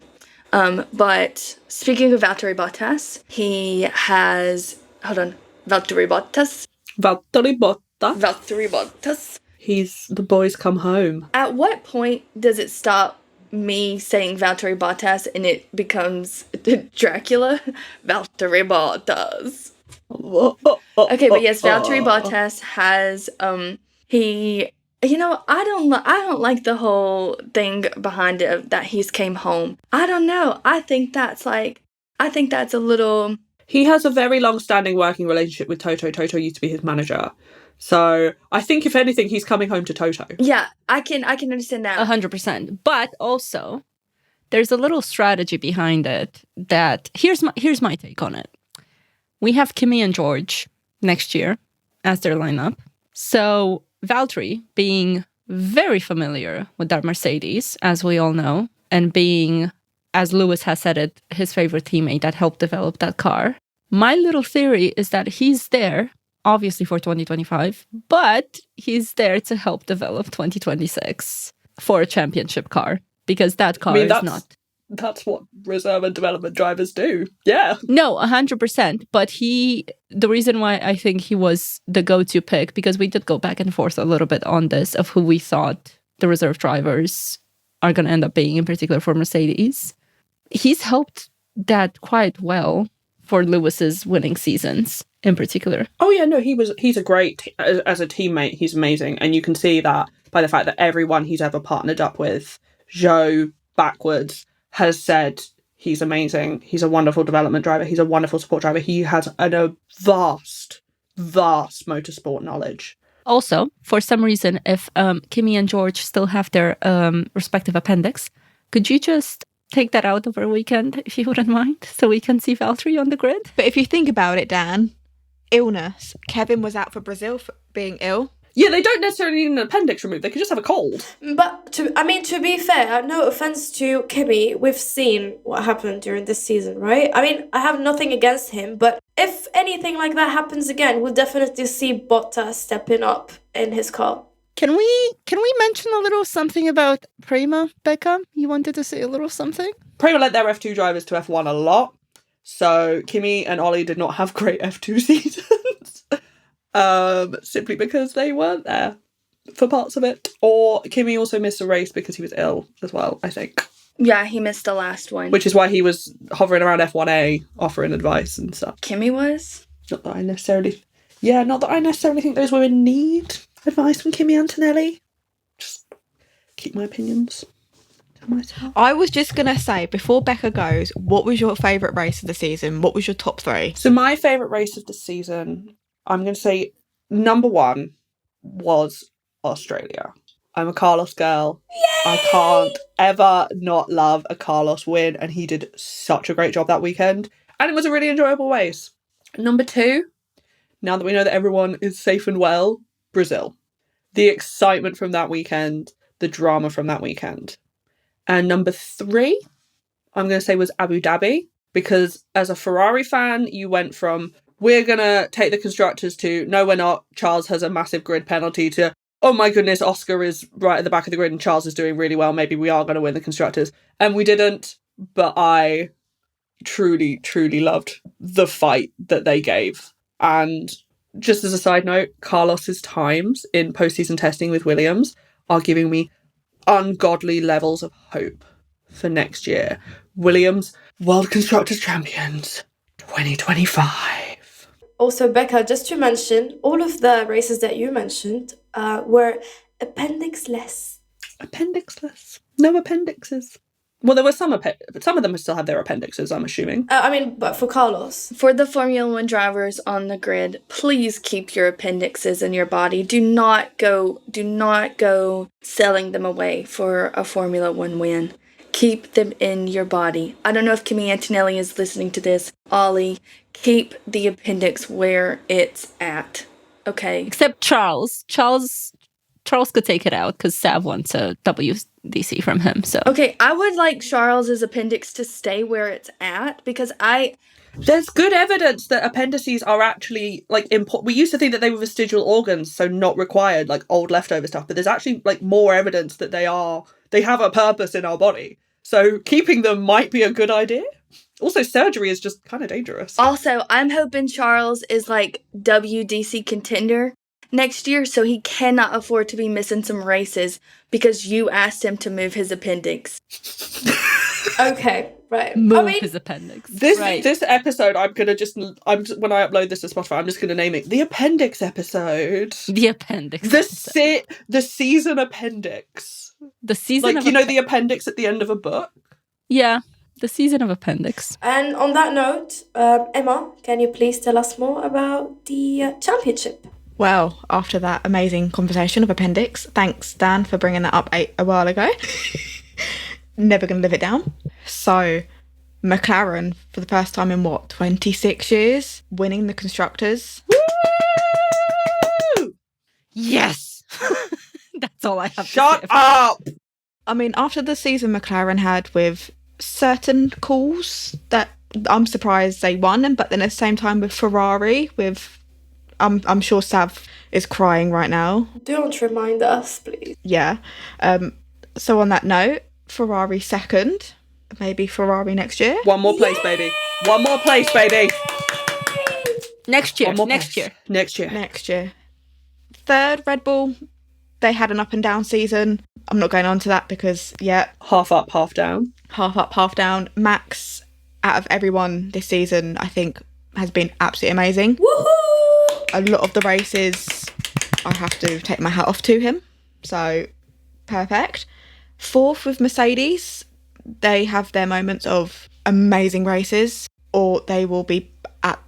But speaking of Valtteri Bottas, he has... Hold on. Valtteri Bottas? Valtteri Bottas. Valtteri Bottas. He's the boys come home. At what point does it stop me saying Valtteri Bottas and it becomes Dracula? Valtteri Bottas. Okay, but yes, Valtteri Bottas has he, I don't like the whole thing behind it that he's came home. I don't know. I think that's a little. He has a very long-standing working relationship with Toto. Toto used to be his manager. So I think, if anything, he's coming home to Toto. Yeah, I can understand that. 100%. But also, there's a little strategy behind it that here's my take on it. We have Kimi and George next year as their lineup. So Valtteri, being very familiar with that Mercedes, as we all know, and being, as Lewis has said it, his favorite teammate that helped develop that car. My little theory is that he's there, obviously for 2025, but he's there to help develop 2026 for a championship car, because that car is not. That's what reserve and development drivers do. Yeah. No, 100%. But the reason why I think he was the go-to pick, because we did go back and forth a little bit on this of who we thought the reserve drivers are going to end up being, in particular for Mercedes. He's helped that quite well for Lewis's winning seasons in particular. Oh yeah, no, he's a great, as a teammate, he's amazing. And you can see that by the fact that everyone he's ever partnered up with, Joe backwards, has said he's amazing. He's a wonderful development driver. He's a wonderful support driver. He has a vast motorsport knowledge. Also, for some reason, if Kimi and George still have their respective appendix, could you just take that out over a weekend, if you wouldn't mind, so we can see Valtteri on the grid? But if you think about it, Dan, illness. Kevin was out for Brazil for being ill. Yeah, they don't necessarily need an appendix removed. They could just have a cold. But to be fair, no offense to Kimi, we've seen what happened during this season, right? I mean, I have nothing against him, but if anything like that happens again, we'll definitely see Bottas stepping up in his car. Can we mention a little something about Prema, Becca? You wanted to say a little something? Prema led their F2 drivers to F1 a lot. So Kimi and Ollie did not have great F2 seasons. Simply because they weren't there for parts of it. Or Kimi also missed a race because he was ill as well, I think. Yeah, he missed the last one. Which is why he was hovering around F1A, offering advice and stuff. Kimi was? Not that I necessarily think those women need advice from Kimi Antonelli. Just keep my opinions to myself. I was just going to say, before Becca goes, what was your favourite race of the season? What was your top three? So my favourite race of the season, I'm going to say number one was Australia. I'm a Carlos girl. Yay! I can't ever not love a Carlos win, and he did such a great job that weekend. And it was a really enjoyable race. Number two, now that we know that everyone is safe and well, Brazil. The excitement from that weekend, the drama from that weekend. And number three, I'm going to say was Abu Dhabi, because as a Ferrari fan, you went from, we're going to take the constructors, to, no, we're not, Charles has a massive grid penalty, to, oh my goodness, Oscar is right at the back of the grid and Charles is doing really well, maybe we are going to win the constructors. And we didn't, but I truly, truly loved the fight that they gave. And just as a side note, Carlos's times in postseason testing with Williams are giving me ungodly levels of hope for next year. Williams, World Constructors Champions 2025. Also, Becca, just to mention, all of the races that you mentioned were appendix-less. Appendix-less. No appendixes. Well, there were some of them still had their appendixes, I'm assuming. But for Carlos. For the Formula One drivers on the grid, please keep your appendixes in your body. Do not go selling them away for a Formula One win. Keep them in your body. I don't know if Kimmy Antonelli is listening to this. Ollie, keep the appendix where it's at. Okay. Except Charles. Charles could take it out because Sav wants a WDC from him. So okay, I would like Charles's appendix to stay where it's at because there's good evidence that appendices are actually like we used to think that they were vestigial organs, so not required, like old leftover stuff. But there's actually like more evidence that they have a purpose in our body. So keeping them might be a good idea. Also, surgery is just kind of dangerous. Also, I'm hoping Charles is like WDC contender next year, so he cannot afford to be missing some races because you asked him to move his appendix. Okay, right. Move his appendix. This episode, when I upload this to Spotify, I'm just gonna name it the appendix episode. The appendix. The season appendix. The season, like the appendix at the end of a book. Yeah, the season of appendix. And on that note, Emma, can you please tell us more about the championship? Well, after that amazing conversation of appendix, thanks Dan for bringing that up a while ago. Never going to live it down. So, McLaren, for the first time in 26 years, winning the Constructors. Woo! Yes! That's all I have Shut to say. up! I mean, after the season McLaren had with certain calls that I'm surprised they won, but then at the same time with Ferrari, with I'm sure Sav is crying right now. Don't remind us, please. Yeah. So on that note, Ferrari second, maybe Ferrari next year. One more place, baby. One more place, baby. Next year. Next year. Third, Red Bull. They had an up and down season. I'm not going on to that because, yeah. Half up, half down. Half up, half down. Max, out of everyone this season, I think has been absolutely amazing. Woohoo! A lot of the races, I have to take my hat off to him. So, perfect. Fourth with Mercedes. They have their moments of amazing races, or they will be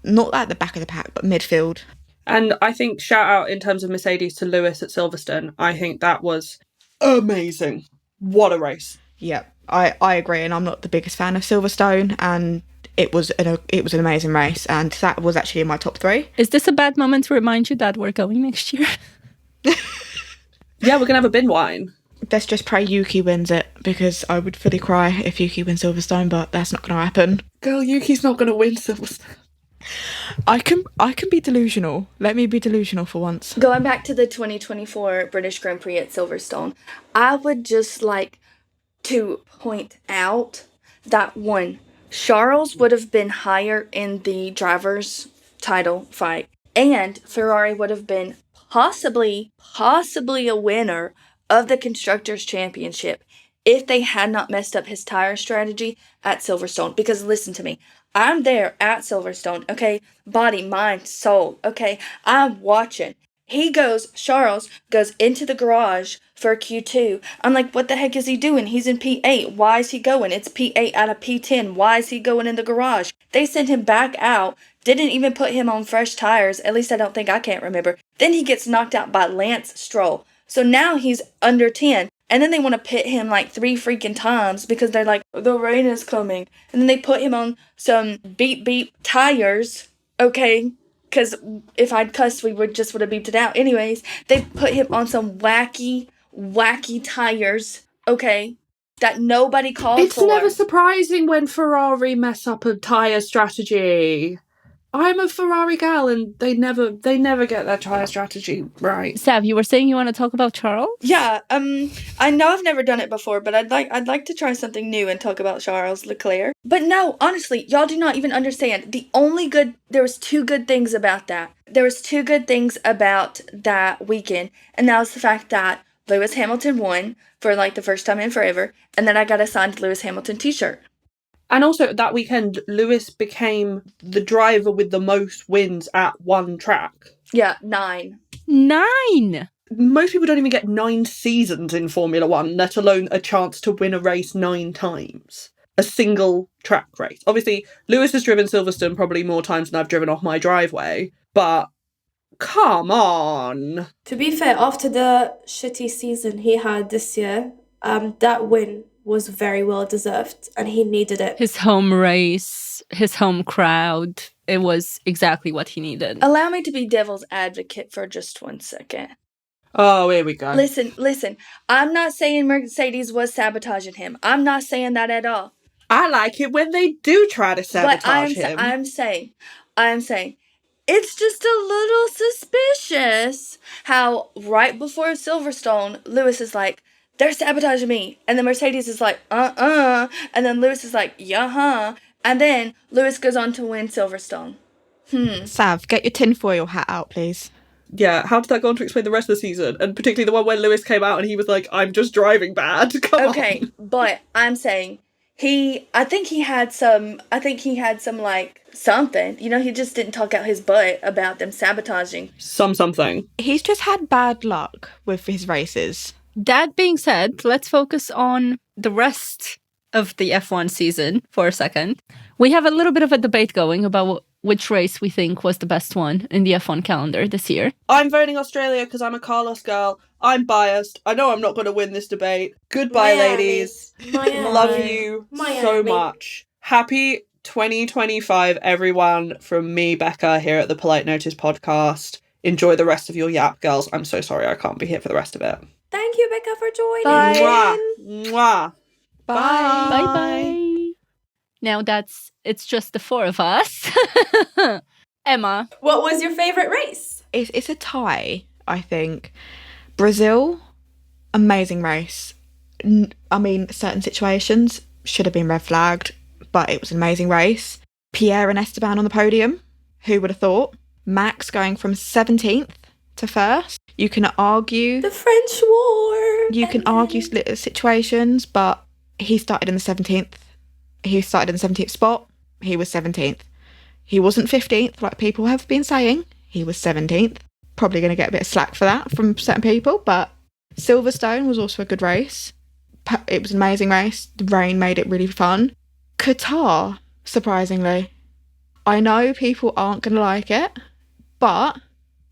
not at the back of the pack, but midfield. And I think shout out in terms of Mercedes to Lewis at Silverstone. I think that was amazing. What a race. Yeah, I agree, and I'm not the biggest fan of Silverstone, and it was an amazing race, and that was actually in my top 3. Is this a bad moment to remind you that we're going next year? Yeah, we're going to have a bin wine. Let's just pray Yuki wins it, because I would fully cry if Yuki wins Silverstone, but that's not going to happen. Girl, Yuki's not going to win Silverstone. I can be delusional. Let me be delusional for once. Going back to the 2024 British Grand Prix at Silverstone, I would just like to point out that one, Charles would have been higher in the driver's title fight, and Ferrari would have been possibly a winner of the Constructors' Championship if they had not messed up his tire strategy at Silverstone. Because listen to me, I'm there at Silverstone, okay? Body, mind, soul, okay? I'm watching. Charles goes into the garage for Q2. I'm like, what the heck is he doing? He's in P8. Why is he going? It's P8 out of P10. Why is he going in the garage? They sent him back out. Didn't even put him on fresh tires. At least I can't remember. Then he gets knocked out by Lance Stroll. So now he's under 10. And then they want to pit him like 3 freaking times because they're like, the rain is coming. And then they put him on some beep tires, okay? Because if I'd cussed, we would have beeped it out. Anyways, they put him on some wacky tires, okay? That nobody called for. It's never surprising when Ferrari mess up a tyre strategy. I'm a Ferrari gal, and they never get their tyre strategy right. Sav, you were saying you want to talk about Charles? Yeah, I know I've never done it before, but I'd like to try something new and talk about Charles Leclerc. But no, honestly, y'all do not even understand. There was 2 good things about that. There was 2 good things about that weekend, and that was the fact that Lewis Hamilton won for like the first time in forever, and then I got a signed Lewis Hamilton t-shirt. And also, that weekend, Lewis became the driver with the most wins at one track. Yeah, 9. 9! most people don't even get 9 seasons in Formula One, let alone a chance to win a race 9 times. A single track race. Obviously, Lewis has driven Silverstone probably more times than I've driven off my driveway, but come on. To be fair, after the shitty season he had this year, that win was very well deserved and he needed it. His home race, his home crowd, it was exactly what he needed. Allow me to be devil's advocate for just 1 second. Oh, here we go. Listen. I'm not saying Mercedes was sabotaging him. I'm not saying that at all. I like it when they do try to sabotage But him. I'm saying, it's just a little suspicious how right before Silverstone, Lewis is like, they're sabotaging me. And then Mercedes is like, And then Lewis is like, yeah, And then Lewis goes on to win Silverstone. Sav, get your tinfoil hat out, please. Yeah, how did that go on to explain the rest of the season? And particularly the one where Lewis came out and he was like, I'm just driving bad. Come on. Okay, but I'm saying I think he had some like something. You know, he just didn't talk out his butt about them sabotaging. Something. He's just had bad luck with his races. That being said, let's focus on the rest of the F1 season for a second. We have a little bit of a debate going about which race we think was the best one in the F1 calendar this year. I'm voting Australia because I'm a Carlos girl. I'm biased. I know I'm not going to win this debate. Goodbye, Miami. ladies. Miami. Love you so Miami. much. Happy 2025, everyone, from me, Becca, here at the Polite Notice podcast. Enjoy the rest of your yap, girls. I'm so sorry I can't be here for the rest of it. Thank you, Becca, for joining. Bye. Mwah. Mwah. Bye. Bye-bye. Now it's just the 4 of us. Emma. What was your favourite race? It's a tie, I think. Brazil, amazing race. I mean, certain situations should have been red flagged, but it was an amazing race. Pierre and Esteban on the podium. Who would have thought? Max going from 17th to 1st. You can argue. The French War. You can argue situations, but he started in the 17th. He started in the 17th spot. He was 17th. He wasn't 15th, like people have been saying. He was 17th. Probably going to get a bit of slack for that from certain people, but Silverstone was also a good race. It was an amazing race. The rain made it really fun. Qatar, surprisingly. I know people aren't going to like it, but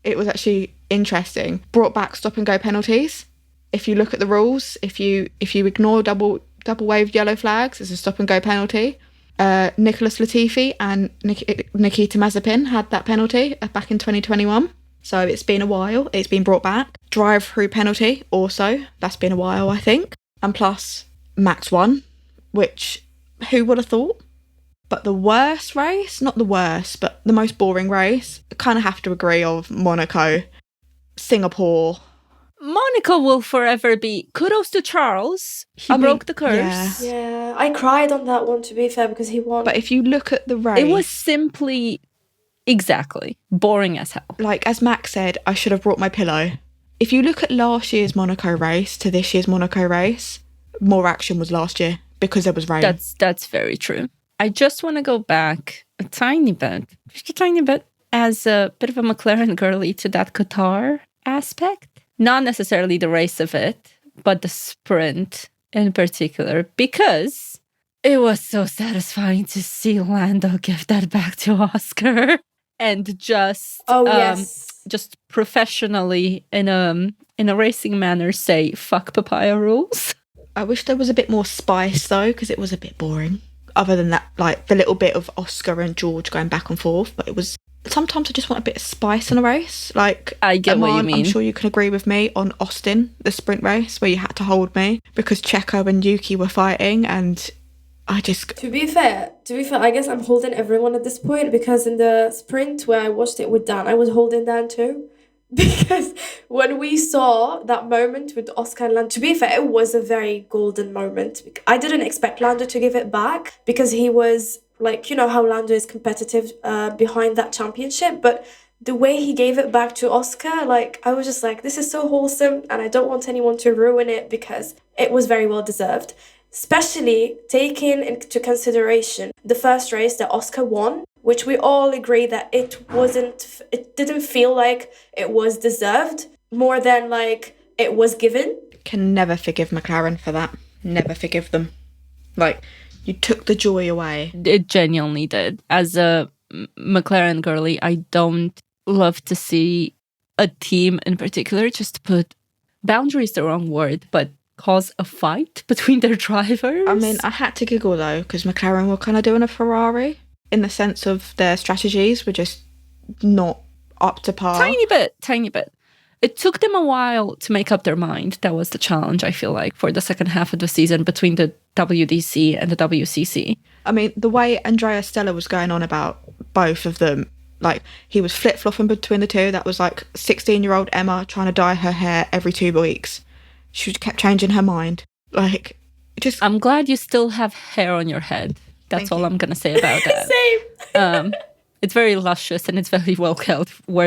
it was actually interesting. Brought back stop and go penalties. If you look at the rules, if you ignore double wave yellow flags, it's a stop and go penalty. Nicholas Latifi and Nikita Mazepin had that penalty back in 2021. So it's been a while. It's been brought back. Drive-through penalty also. That's been a while, I think. And plus, Max won, which who would have thought? But the worst race, not the worst, but the most boring race, I kind of have to agree of Monaco, Singapore. Monaco will forever be. Kudos to Charles. He broke the curse. Yeah. Yeah, I cried on that one, to be fair, because he won. But if you look at the race... It was simply, exactly, boring as hell. Like, as Max said, I should have brought my pillow. If you look at last year's Monaco race to this year's Monaco race, more action was last year because there was rain. That's very true. I just want to go back a tiny bit, just a tiny bit, as a bit of a McLaren girly to that Qatar aspect. Not necessarily the race of it, but the sprint in particular, because it was so satisfying to see Lando give that back to Oscar and just just professionally in a racing manner say fuck papaya rules. I wish there was a bit more spice though, because it was a bit boring. Other than that, like the little bit of Oscar and George going back and forth, but it was. Sometimes I just want a bit of spice in a race. Like, I get what you mean. I'm sure you can agree with me on Austin, the sprint race, where you had to hold me because Checo and Yuki were fighting, and I just... To be fair, I guess I'm holding everyone at this point, because in the sprint where I watched it with Dan, I was holding Dan too. Because when we saw that moment with Oscar and Lando, to be fair, it was a very golden moment. I didn't expect Lando to give it back, because he was... Like, you know how Lando is competitive behind that championship, but the way he gave it back to Oscar, like, I was just like, this is so wholesome, and I don't want anyone to ruin it, because it was very well deserved. Especially taking into consideration the first race that Oscar won, which we all agree that it didn't feel like it was deserved. more than like it was given. Can never forgive McLaren for that. Never forgive them. Like, you took the joy away. It genuinely did. As a McLaren girly, I don't love to see a team in particular just put boundary is the wrong word, but cause a fight between their drivers. I mean, I had to giggle though, because McLaren were kind of doing a Ferrari in the sense of their strategies were just not up to par. Tiny bit. It took them a while to make up their mind. That was the challenge, I feel like, for the second half of the season between the WDC and the WCC. I mean, the way Andrea Stella was going on about both of them, like, he was flip-flopping between the two. That was like 16-year-old Emma trying to dye her hair every 2 weeks. She kept changing her mind. Like, just... I'm glad you still have hair on your head. That's all I'm going to say about that. Same. It's very luscious and it's very well cared for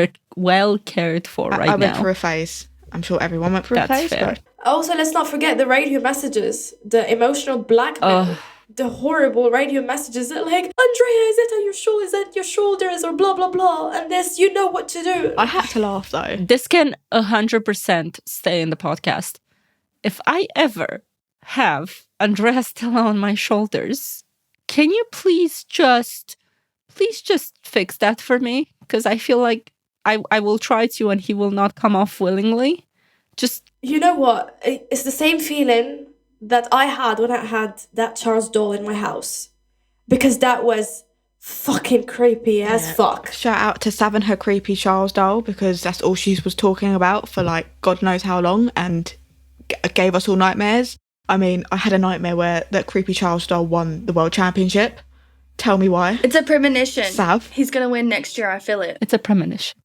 right now. I went through a phase. I'm sure everyone went through a phase. Fair. But... Also, let's not forget the radio messages, the emotional blackmail, the horrible radio messages that like, Andrea, is it on your shoulder? Is that your shoulders or blah, blah, blah? And this, you know what to do. I had to laugh though. This can 100% stay in the podcast. If I ever have Andrea Stella on my shoulders, can you please just fix that for me? Because I feel like I will try to and he will not come off willingly. Just... You know what? It's the same feeling that I had when I had that Charles doll in my house. Because that was fucking creepy as fuck. Shout out to Savannah, her creepy Charles doll, because that's all she was talking about for like God knows how long and gave us all nightmares. I mean, I had a nightmare where that creepy Charles doll won the World Championship. Tell me why. It's a premonition. Sav. He's going to win next year. I feel it. It's a premonition.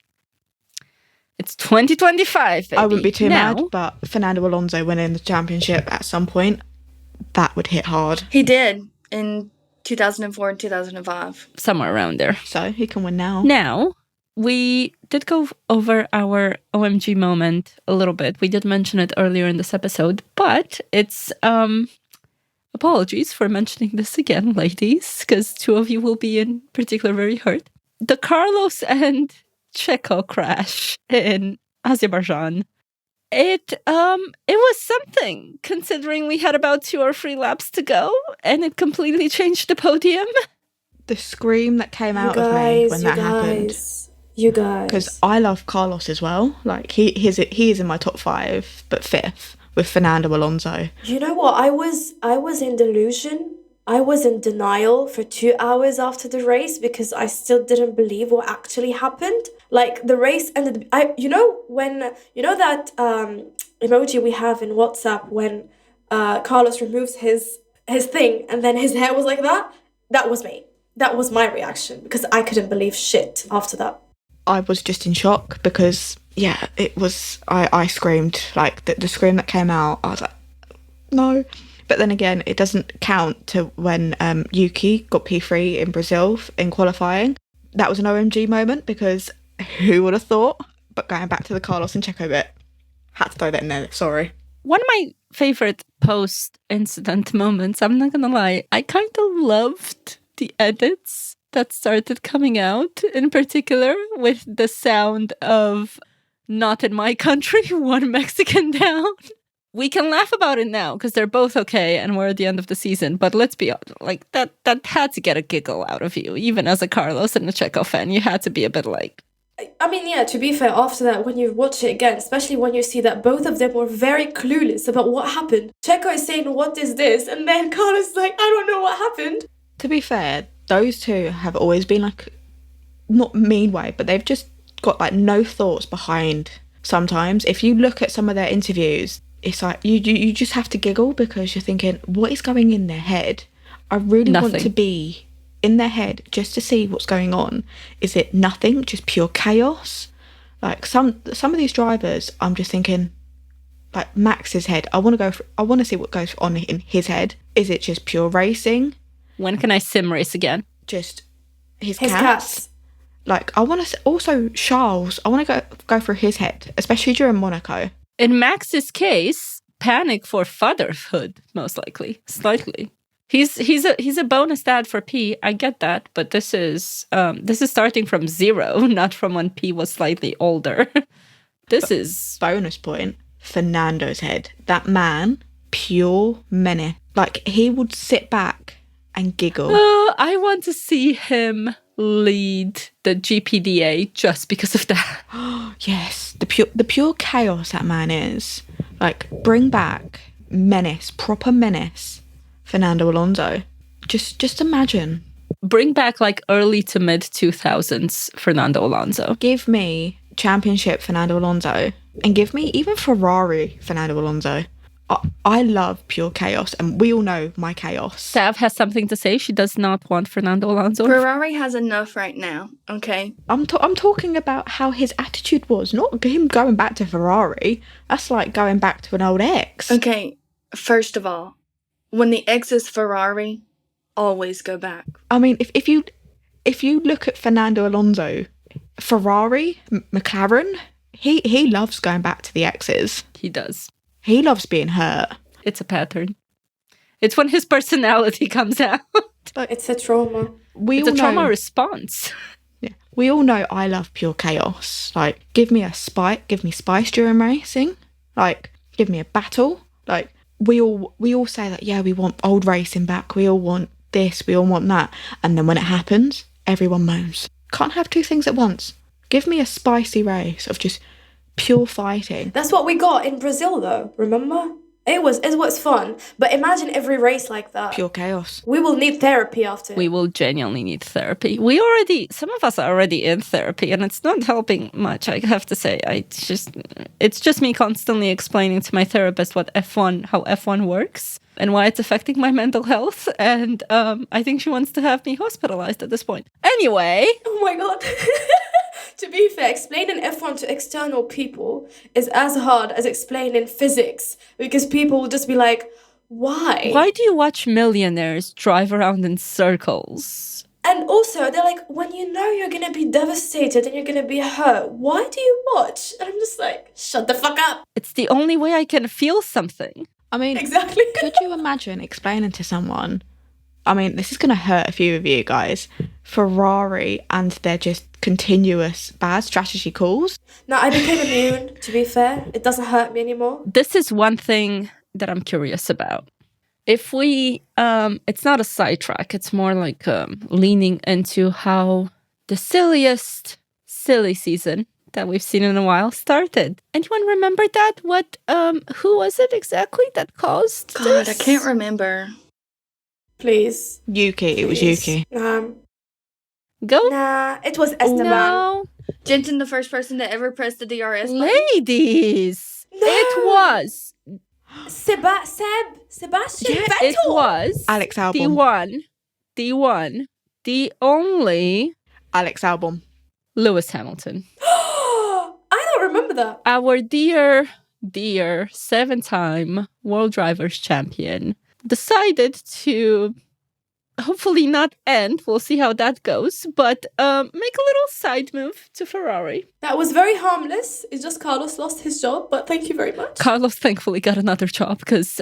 It's 2025, baby. I wouldn't be too now, mad, but Fernando Alonso winning the championship at some point, that would hit hard. He did in 2004 and 2005. Somewhere around there. So he can win now. Now, we did go over our OMG moment a little bit. We did mention it earlier in this episode, but it's... apologies for mentioning this again, ladies, because 2 of you will be in particular very hurt. The Carlos and Checo crash in Azerbaijan. It was something, considering we had about 2 or 3 laps to go, and it completely changed the podium. The scream that came out of me when that happened. You guys. Because I love Carlos as well. Like, he is in my top 5, but 5th. With Fernando Alonso. You know what? I was in delusion. I was in denial for 2 hours after the race because I still didn't believe what actually happened. Like, the race ended... you know that emoji we have in WhatsApp when Carlos removes his thing and then his hair was like that? That was me. That was my reaction because I couldn't believe shit after that. I was just in shock because... Yeah, it was... I screamed. Like, the scream that came out, I was like, no. But then again, it doesn't count to when Yuki got P3 in Brazil in qualifying. That was an OMG moment because who would have thought? But going back to the Carlos and Checo bit, had to throw that in there, sorry. One of my favourite post-incident moments, I'm not gonna lie, I kind of loved the edits that started coming out, in particular with the sound of... Not in my country, 1 Mexican down. We can laugh about it now because they're both okay and we're at the end of the season. But let's be honest, like that had to get a giggle out of you. Even as a Carlos and a Checo fan, you had to be a bit like... I mean, yeah, to be fair, after that, when you watch it again, especially when you see that both of them were very clueless about what happened. Checo is saying, what is this? And then Carlos is like, I don't know what happened. To be fair, those two have always been like, not mean way, but they've just got like no thoughts behind sometimes. If you look at some of their interviews, it's like you just have to giggle because you're thinking, what is going in their head? I really want to be in their head just to see what's going on. Is it nothing, just pure chaos? Like some of these drivers, I'm just thinking, like Max's head, I want to see what goes on in his head. Is it just pure racing? When can I sim race again? Just his His cats. cats. Like, I want to... Also, Charles, I want to go through his head, especially during Monaco. In Max's case, panic for fatherhood, most likely. Slightly. He's a bonus dad for P. I get that, but this is starting from 0, not from when P was slightly older. This is... Bonus point, Fernando's head. That man, pure menace. Like, he would sit back and giggle. I want to see him lead the GPDA just because of that. Yes, the pure chaos that man is. Like, bring back menace, proper menace, Fernando Alonso. Just imagine. Bring back like early to mid 2000s Fernando Alonso. Give me championship Fernando Alonso and give me even Ferrari Fernando Alonso. I love pure chaos, and we all know my chaos. Sav has something to say. She does not want Fernando Alonso. Ferrari has enough right now, okay? I'm talking about how his attitude was, not him going back to Ferrari. That's like going back to an old ex. Okay, first of all, when the ex is Ferrari, always go back. I mean, if you look at Fernando Alonso, Ferrari, McLaren, he loves going back to the exes. He does. He loves being hurt. It's a pattern. It's when his personality comes out. It's a trauma. It's a trauma response. Yeah, we all know I love pure chaos. Like, give me spice during racing. Like, give me a battle. Like, we all say that, yeah, we want old racing back. We all want this. We all want that. And then when it happens, everyone moans. Can't have two things at once. Give me a spicy race of just pure fighting. That's what we got in Brazil, though. Remember? It was fun. But imagine every race like that. Pure chaos. We will need therapy after. We will genuinely need therapy. Some of us are already in therapy, and it's not helping much, I have to say. It's just me constantly explaining to my therapist how F1 works and why it's affecting my mental health. And I think she wants to have me hospitalized at this point. Anyway. Oh my God. To be fair, explaining F1 to external people is as hard as explaining physics, because people will just be like, why? Why do you watch millionaires drive around in circles? And also, they're like, when you know you're going to be devastated and you're going to be hurt, why do you watch? And I'm just like, shut the fuck up. It's the only way I can feel something. I mean, exactly. Could you imagine explaining to someone, I mean, this is going to hurt a few of you guys, Ferrari and their just continuous bad strategy calls? No, I became immune, to be fair. It doesn't hurt me anymore. This is one thing that I'm curious about. If we, it's not a sidetrack, it's more like leaning into how the silliest silly season that we've seen in a while started. Anyone remember that? Who was it exactly that caused God, this? I can't remember. Please. Yuki, it was Yuki. Go? Nah, it was Esteban. No. Jensen, the first person to ever press the DRS button. Ladies! No. It was. Sebastian Yeah, Vettel. It was. Alex Albon. The only Alex Albon. Lewis Hamilton. I don't remember that. Our dear 7-time World Drivers' Champion decided to hopefully not end, we'll see how that goes, but make a little side move to Ferrari. That was very harmless. It's just Carlos lost his job, but thank you very much. Carlos thankfully got another job because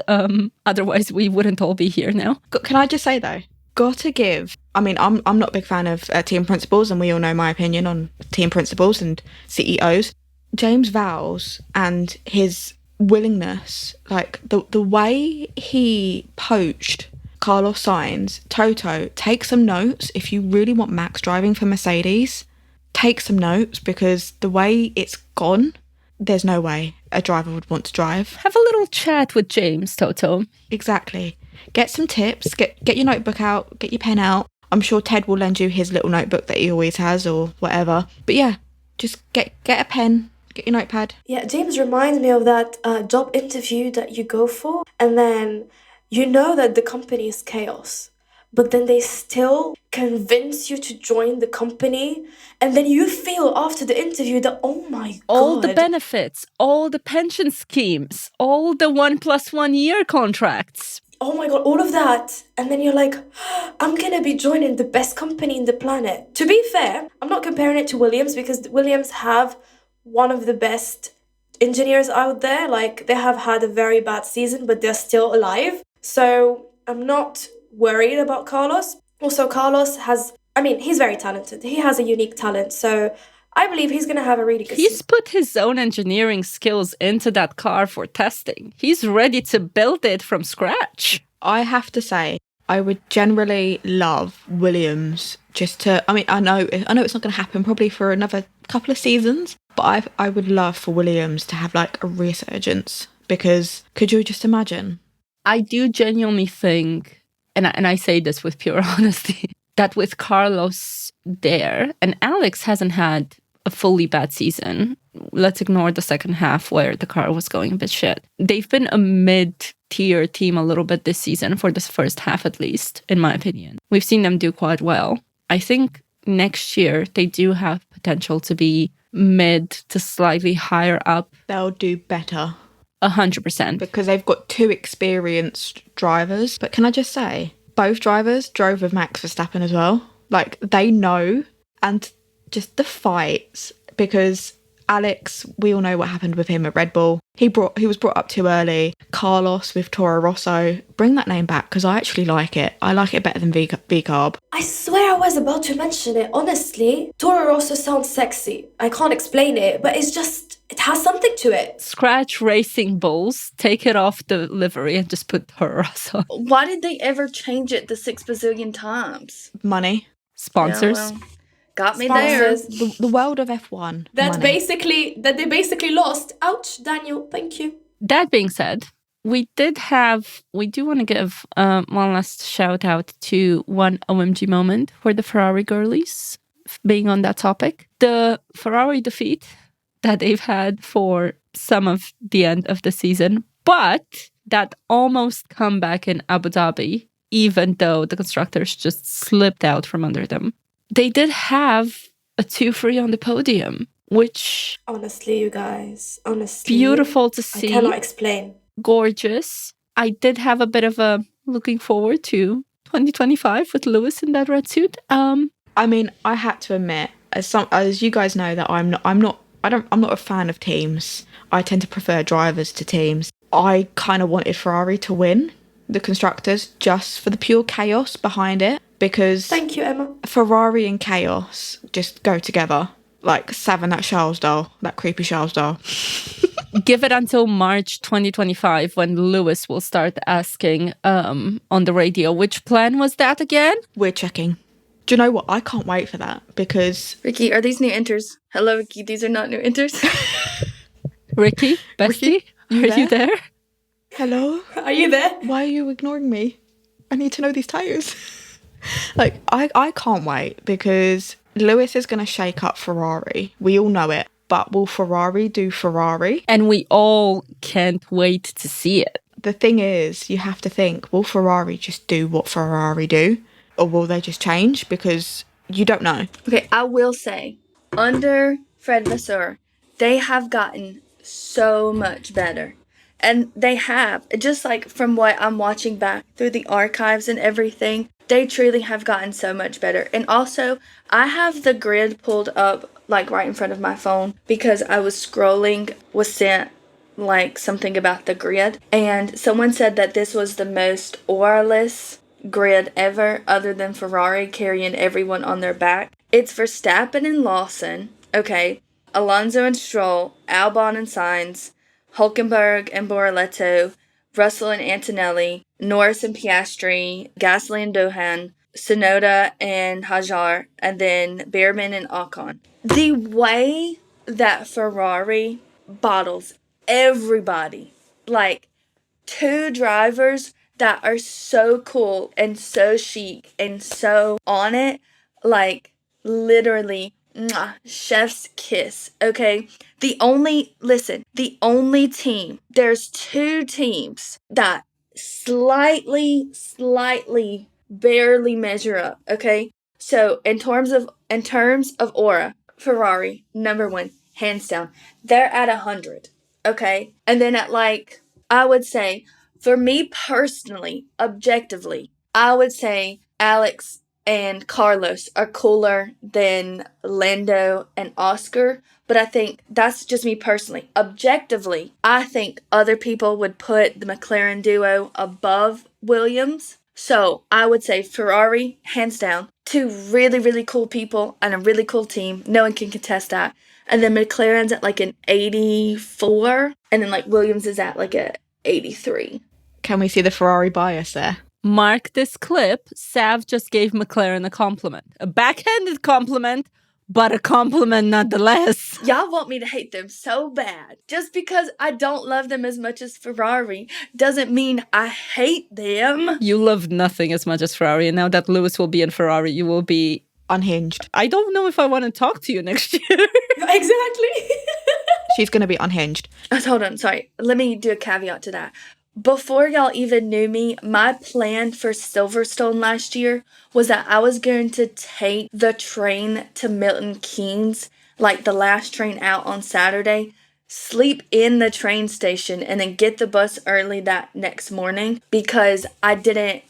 otherwise we wouldn't all be here now. Can I just say though, gotta give, I mean, I'm not a big fan of team principals, and we all know my opinion on team principals and CEOs. James Vowles and his willingness, like the way he poached Carlos Sainz, Toto, take some notes. If you really want Max driving for Mercedes, take some notes, because the way it's gone, there's no way a driver would want to drive. Have a little chat with James, Toto. Exactly. Get some tips, get your notebook out, get your pen out. I'm sure Ted will lend you his little notebook that he always has or whatever. But yeah, just get a pen, get your notepad. Yeah, James reminds me of that job interview that you go for, and then you know that the company is chaos, but then they still convince you to join the company, and then you feel after the interview that, oh my God. All the benefits, all the pension schemes, all the 1+1 year contracts. Oh my God, all of that. And then you're like, I'm going to be joining the best company in the planet. To be fair, I'm not comparing it to Williams, because Williams have one of the best engineers out there. Like, they have had a very bad season, but they're still alive. So I'm not worried about Carlos. Also, Carlos he's very talented. He has a unique talent. So I believe he's going to have a really good He's season. put his own engineering skills into that car for testing. He's ready to build it from scratch. I have to say, I would generally love Williams just to. I mean, I know it's not going to happen probably for another couple of seasons, but I would love for Williams to have like a resurgence, because could you just imagine? I do genuinely think, and I say this with pure honesty, that with Carlos there, and Alex hasn't had a fully bad season. Let's ignore the second half where the car was going a bit shit. They've been a mid-tier team a little bit this season, for this first half at least, in my opinion. We've seen them do quite well. I think next year they do have potential to be mid to slightly higher up. They'll do better 100%. because they've got two experienced drivers. But can I just say, both drivers drove with Max Verstappen as well. Like, they know, and just the fights, because Alex, we all know what happened with him at Red Bull. He was brought up too early. Carlos with Toro Rosso. Bring that name back, because I actually like it. I like it better than V-Carb. I swear I was about to mention it, honestly. Toro Rosso sounds sexy. I can't explain it, but it's just, it has something to it. Scratch Racing Bulls, take it off the livery and just put her Rosso. Why did they ever change it the 6 bazillion times? Money. Sponsors. Yeah, well, got me there. Sponsors. The world of F1. That money. they basically lost. Ouch, Daniel, thank you. That being said, we do want to give one last shout out to one OMG moment for the Ferrari girlies, being on that topic. The Ferrari defeat that they've had for some of the end of the season, but that almost comeback in Abu Dhabi, even though the constructors just slipped out from under them. They did have a 2-3 on the podium, which... Honestly, you guys, honestly. Beautiful to see. I cannot explain. Gorgeous. I did have a bit of a looking forward to 2025 with Lewis in that red suit. I mean, I had to admit, as you guys know, that I'm not a fan of teams. I tend to prefer drivers to teams. I kind of wanted Ferrari to win the constructors just for the pure chaos behind it, because Thank you, Emma. Ferrari and chaos just go together. Like Savannah, that Charles doll, that creepy Charles doll. Give it until March 2025 when Lewis will start asking on the radio, which plan was that again? We're checking. Do you know what? I can't wait for that, because Ricky, are these new enters? Hello, Ricky, these are not new enters. Ricky, bestie, are you there? hello? Are you there? Why are you ignoring me? I need to know these tyres. Like, I can't wait, because Lewis is going to shake up Ferrari. We all know it. But will Ferrari do Ferrari? And we all can't wait to see it. The thing is, you have to think, will Ferrari just do what Ferrari do? Or will they just change? Because you don't know. Okay, I will say, under Fred Vasseur, they have gotten so much better. And they have, just like from what I'm watching back through the archives and everything, they truly have gotten so much better. And also, I have the grid pulled up like right in front of my phone because I was scrolling, was sent like something about the grid. And someone said that this was the most auraless grid ever, other than Ferrari carrying everyone on their back. It's Verstappen and Lawson, okay, Alonso and Stroll, Albon and Sainz, Hulkenberg and Bortoleto, Russell and Antonelli, Norris and Piastri, Gasly and Dohan, Tsunoda and Hajar, and then Behrman and Ocon. The way that Ferrari bottles everybody, like two drivers that are so cool and so chic and so on it, like literally mwah, chef's kiss, okay? The only team, there's two teams that slightly, barely measure up, okay? So in terms of aura, Ferrari, number one, hands down. They're at 100, okay? And then at like, I would say, for me personally, objectively, I would say Alex and Carlos are cooler than Lando and Oscar, but I think that's just me personally. Objectively, I think other people would put the McLaren duo above Williams, So I would say Ferrari, hands down. 2 really, really cool people and a really cool team. No one can contest that. And then McLaren's at like an 84. And then like Williams is at like a 83. Can we see the Ferrari bias there? Mark this clip. Sav just gave McLaren a compliment. A backhanded compliment, but a compliment nonetheless. Y'all want me to hate them so bad. Just because I don't love them as much as Ferrari doesn't mean I hate them. You love nothing as much as Ferrari, and now that Lewis will be in Ferrari, you will be... Unhinged. I don't know if I want to talk to you next year. Exactly. She's going to be unhinged. Hold on, sorry. Let me do a caveat to that. Before y'all even knew me, my plan for Silverstone last year was that I was going to take the train to Milton Keynes, like the last train out on Saturday, sleep in the train station, and then get the bus early that next morning because I didn't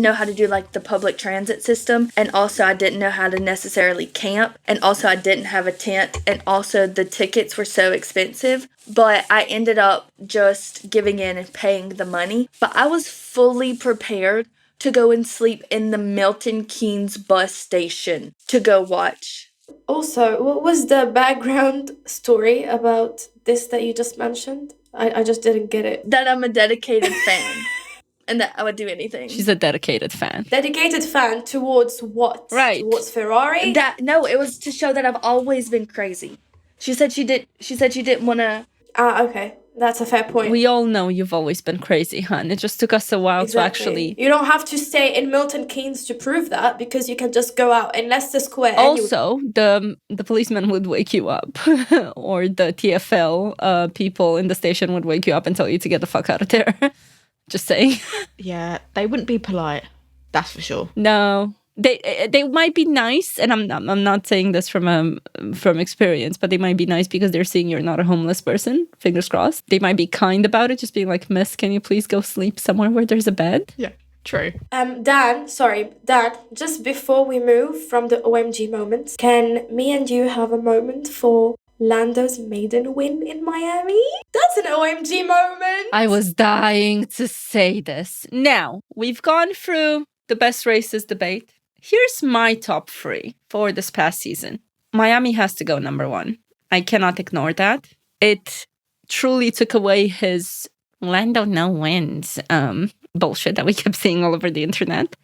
know how to do like the public transit system, and also I didn't know how to necessarily camp, and also I didn't have a tent, and also the tickets were so expensive. But I ended up just giving in and paying the money. But I was fully prepared to go and sleep in the Milton Keynes bus station to go watch. Also, what was the background story about this that you just mentioned? I just didn't get it. That I'm a dedicated fan. And that I would do anything. She's a dedicated fan. Dedicated fan towards what? Right. Towards Ferrari? No, it was to show that I've always been crazy. She said she didn't want to. Okay. That's a fair point. We all know you've always been crazy, hun. It just took us a while to actually... You don't have to stay in Milton Keynes to prove that, because you can just go out in Leicester Square. Also, the policeman would wake you up, or the TfL people in the station would wake you up and tell you to get the fuck out of there. Just saying. Yeah, they wouldn't be polite. That's for sure. No. They might be nice, and I'm not saying this from experience, but they might be nice because they're seeing you're not a homeless person. Fingers crossed. They might be kind about it, just being like, "Miss, can you please go sleep somewhere where there's a bed?" Yeah, true. Dan, just before we move from the OMG moments, can me and you have a moment for Lando's maiden win in Miami? That's an OMG moment. I was dying to say this. Now, we've gone through the best races debate. Here's my top 3 for this past season. Miami has to go number 1. I cannot ignore that. It truly took away his Lando no wins bullshit that we kept seeing all over the internet.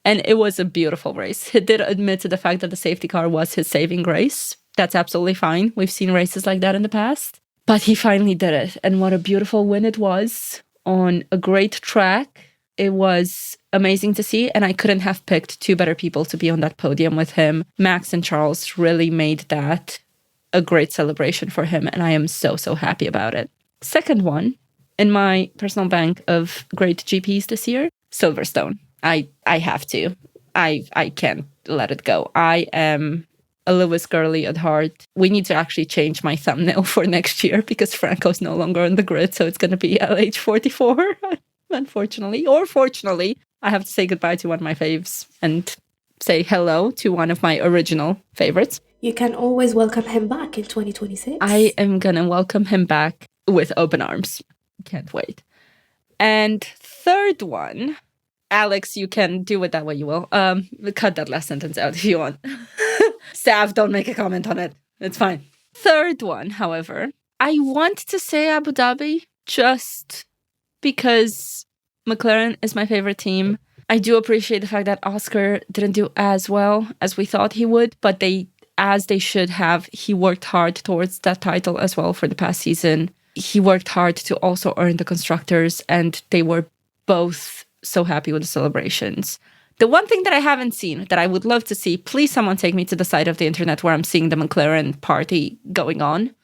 And it was a beautiful race. He did admit to the fact that the safety car was his saving grace. That's absolutely fine. We've seen races like that in the past. But he finally did it. And what a beautiful win it was on a great track. It was amazing to see, and I couldn't have picked 2 better people to be on that podium with him. Max and Charles really made that a great celebration for him, and I am so, so happy about it. Second one, in my personal bank of great GPs this year, Silverstone. I have to. I can't let it go. I am a Lewis girly at heart. We need to actually change my thumbnail for next year because Franco's no longer on the grid, so it's going to be LH44. Unfortunately, or fortunately, I have to say goodbye to one of my faves and say hello to one of my original favorites. You can always welcome him back in 2026. I am going to welcome him back with open arms. Can't wait. And third one, Alex, you can do with that what you will. Cut that last sentence out if you want. Sav, don't make a comment on it. It's fine. Third one, however, I want to say Abu Dhabi just because McLaren is my favorite team. I do appreciate the fact that Oscar didn't do as well as we thought he would, but as they should have, he worked hard towards that title as well for the past season. He worked hard to also earn the constructors, and they were both so happy with the celebrations. The one thing that I haven't seen that I would love to see, please someone take me to the side of the internet where I'm seeing the McLaren party going on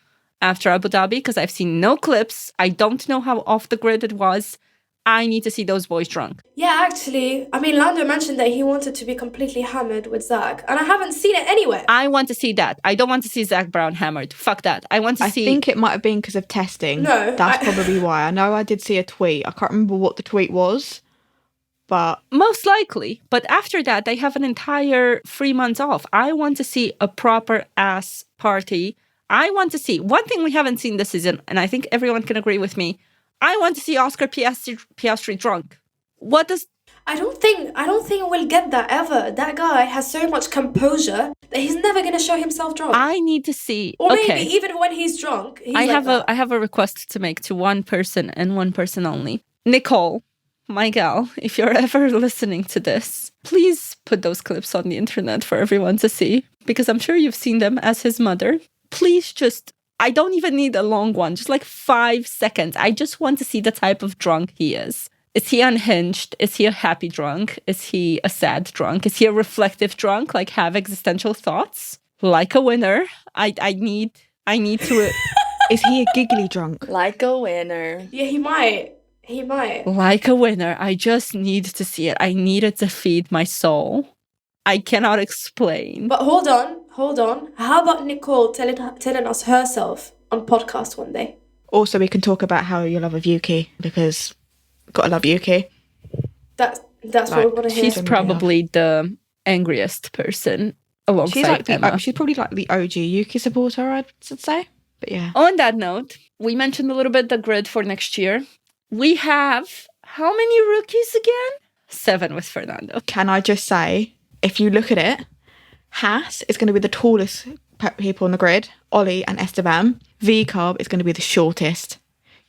after Abu Dhabi, because I've seen no clips. I don't know how off the grid it was. I need to see those boys drunk. Yeah, actually, Lando mentioned that he wanted to be completely hammered with Zach, and I haven't seen it anywhere. I want to see that. I don't want to see Zach Brown hammered. Fuck that. I want to see... I think it might have been because of testing. No. That's probably why. I know I did see a tweet. I can't remember what the tweet was, but... Most likely. But after that, they have an entire 3 months off. I want to see a proper ass party. I want to see... One thing we haven't seen this season, and I think everyone can agree with me, I want to see Oscar Piastri drunk. What does I don't think we'll get that ever. That guy has so much composure that he's never gonna show himself drunk. I need to see. Or okay. maybe even when he's drunk, he's I like that. I have a request to make to one person and one person only. Nicole, my gal, if you're ever listening to this, please put those clips on the internet for everyone to see, because I'm sure you've seen them as his mother. Please just, I don't even need a long one, just like 5 seconds. I just want to see the type of drunk he is. Is he unhinged? Is he a happy drunk? Is he a sad drunk? Is he a reflective drunk, like have existential thoughts? Like a winner. I need to... Is he a giggly drunk? Like a winner. Yeah, he might. He might. Like a winner. I just need to see it. I need it to feed my soul. I cannot explain. But hold on. How about Nicole telling us herself on podcast one day? Also, we can talk about how you love of Yuki, because gotta love Yuki. That's what we want to hear. She's probably the angriest person alongside Emma. She's probably like the OG Yuki supporter, I'd say. But yeah. On that note, we mentioned a little bit the grid for next year. We have how many rookies again? 7 with Fernando. Can I just say, if you look at it, Haas is going to be the tallest people on the grid. Ollie and Esteban. V-Carb is going to be the shortest.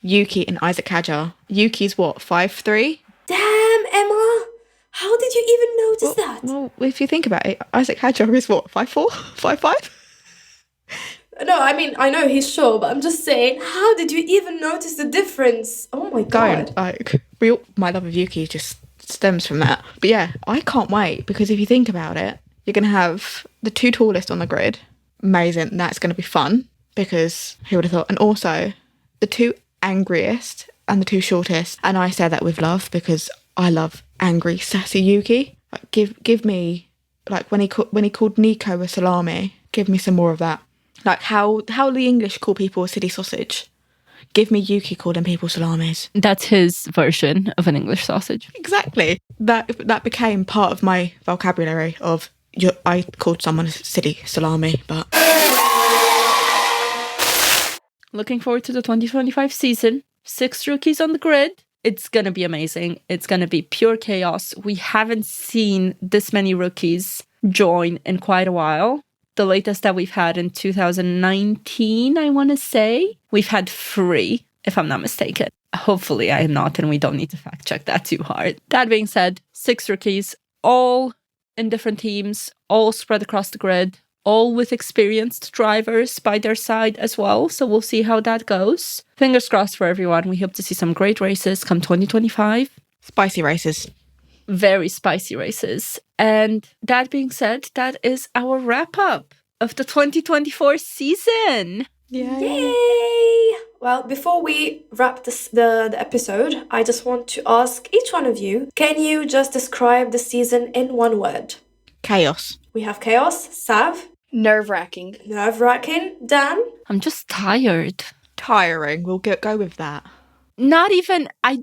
Yuki and Isaac Kajar. Yuki's what, 5'3"? Damn, Emma! How did you even notice that? Well, if you think about it, Isaac Kajar is what, 5'4"? 5'5"? No, I mean, I know he's short, but I'm just saying, how did you even notice the difference? Oh my god. My love of Yuki just stems from that. But yeah, I can't wait, because if you think about it, you're going to have the 2 tallest on the grid. Amazing. That's going to be fun, because who would have thought? And also, the 2 angriest and the 2 shortest. And I say that with love, because I love angry, sassy Yuki. Like, give me, like, when he called Nico a salami, give me some more of that. Like how the English call people a city sausage. Give me Yuki calling people salamis. That's his version of an English sausage. Exactly. That became part of my vocabulary of I called someone a city salami, but... Looking forward to the 2025 season. 6 rookies on the grid. It's going to be amazing. It's going to be pure chaos. We haven't seen this many rookies join in quite a while. The latest that we've had in 2019, I want to say. We've had 3, if I'm not mistaken. Hopefully I am not, and we don't need to fact check that too hard. That being said, 6 rookies, all in different teams, all spread across the grid, all with experienced drivers by their side as well. So we'll see how that goes. Fingers crossed for everyone. We hope to see some great races come 2025. Spicy races. Very spicy races. And that being said, that is our wrap up of the 2024 season. Yay! Well, before we wrap the episode, I just want to ask each one of you, can you just describe the season in one word? Chaos. We have chaos. Sav? Nerve-wracking. Nerve-wracking. Dan? I'm just tired. Tiring. We'll go with that. Not even, I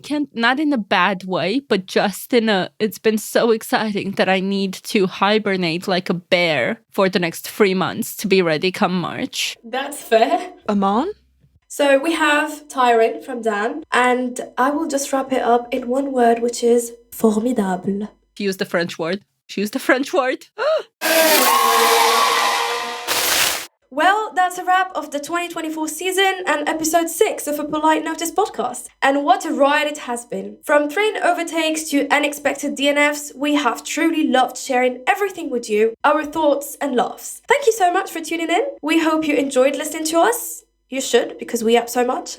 can't, not in a bad way, but just it's been so exciting that I need to hibernate like a bear for the next 3 months to be ready come March. That's fair. Imane? So we have tiring from Dan, and I will just wrap it up in one word, which is formidable. She used the French word. Well, that's a wrap of the 2024 season and episode 6 of a Polite Notice podcast. And what a ride it has been. From train overtakes to unexpected DNFs, we have truly loved sharing everything with you, our thoughts and laughs. Thank you so much for tuning in. We hope you enjoyed listening to us. You should, because we yap so much.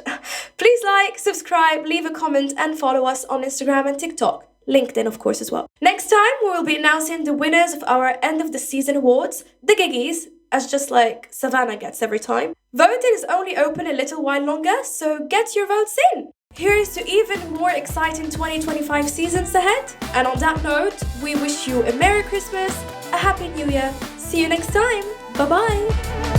Please like, subscribe, leave a comment and follow us on Instagram and TikTok. LinkedIn, of course, as well. Next time, we will be announcing the winners of our end of the season awards, the Giggies, as just like Savannah gets every time. Voting is only open a little while longer, so get your votes in. Here's to even more exciting 2025 seasons ahead. And on that note, we wish you a Merry Christmas, a Happy New Year. See you next time. Bye-bye.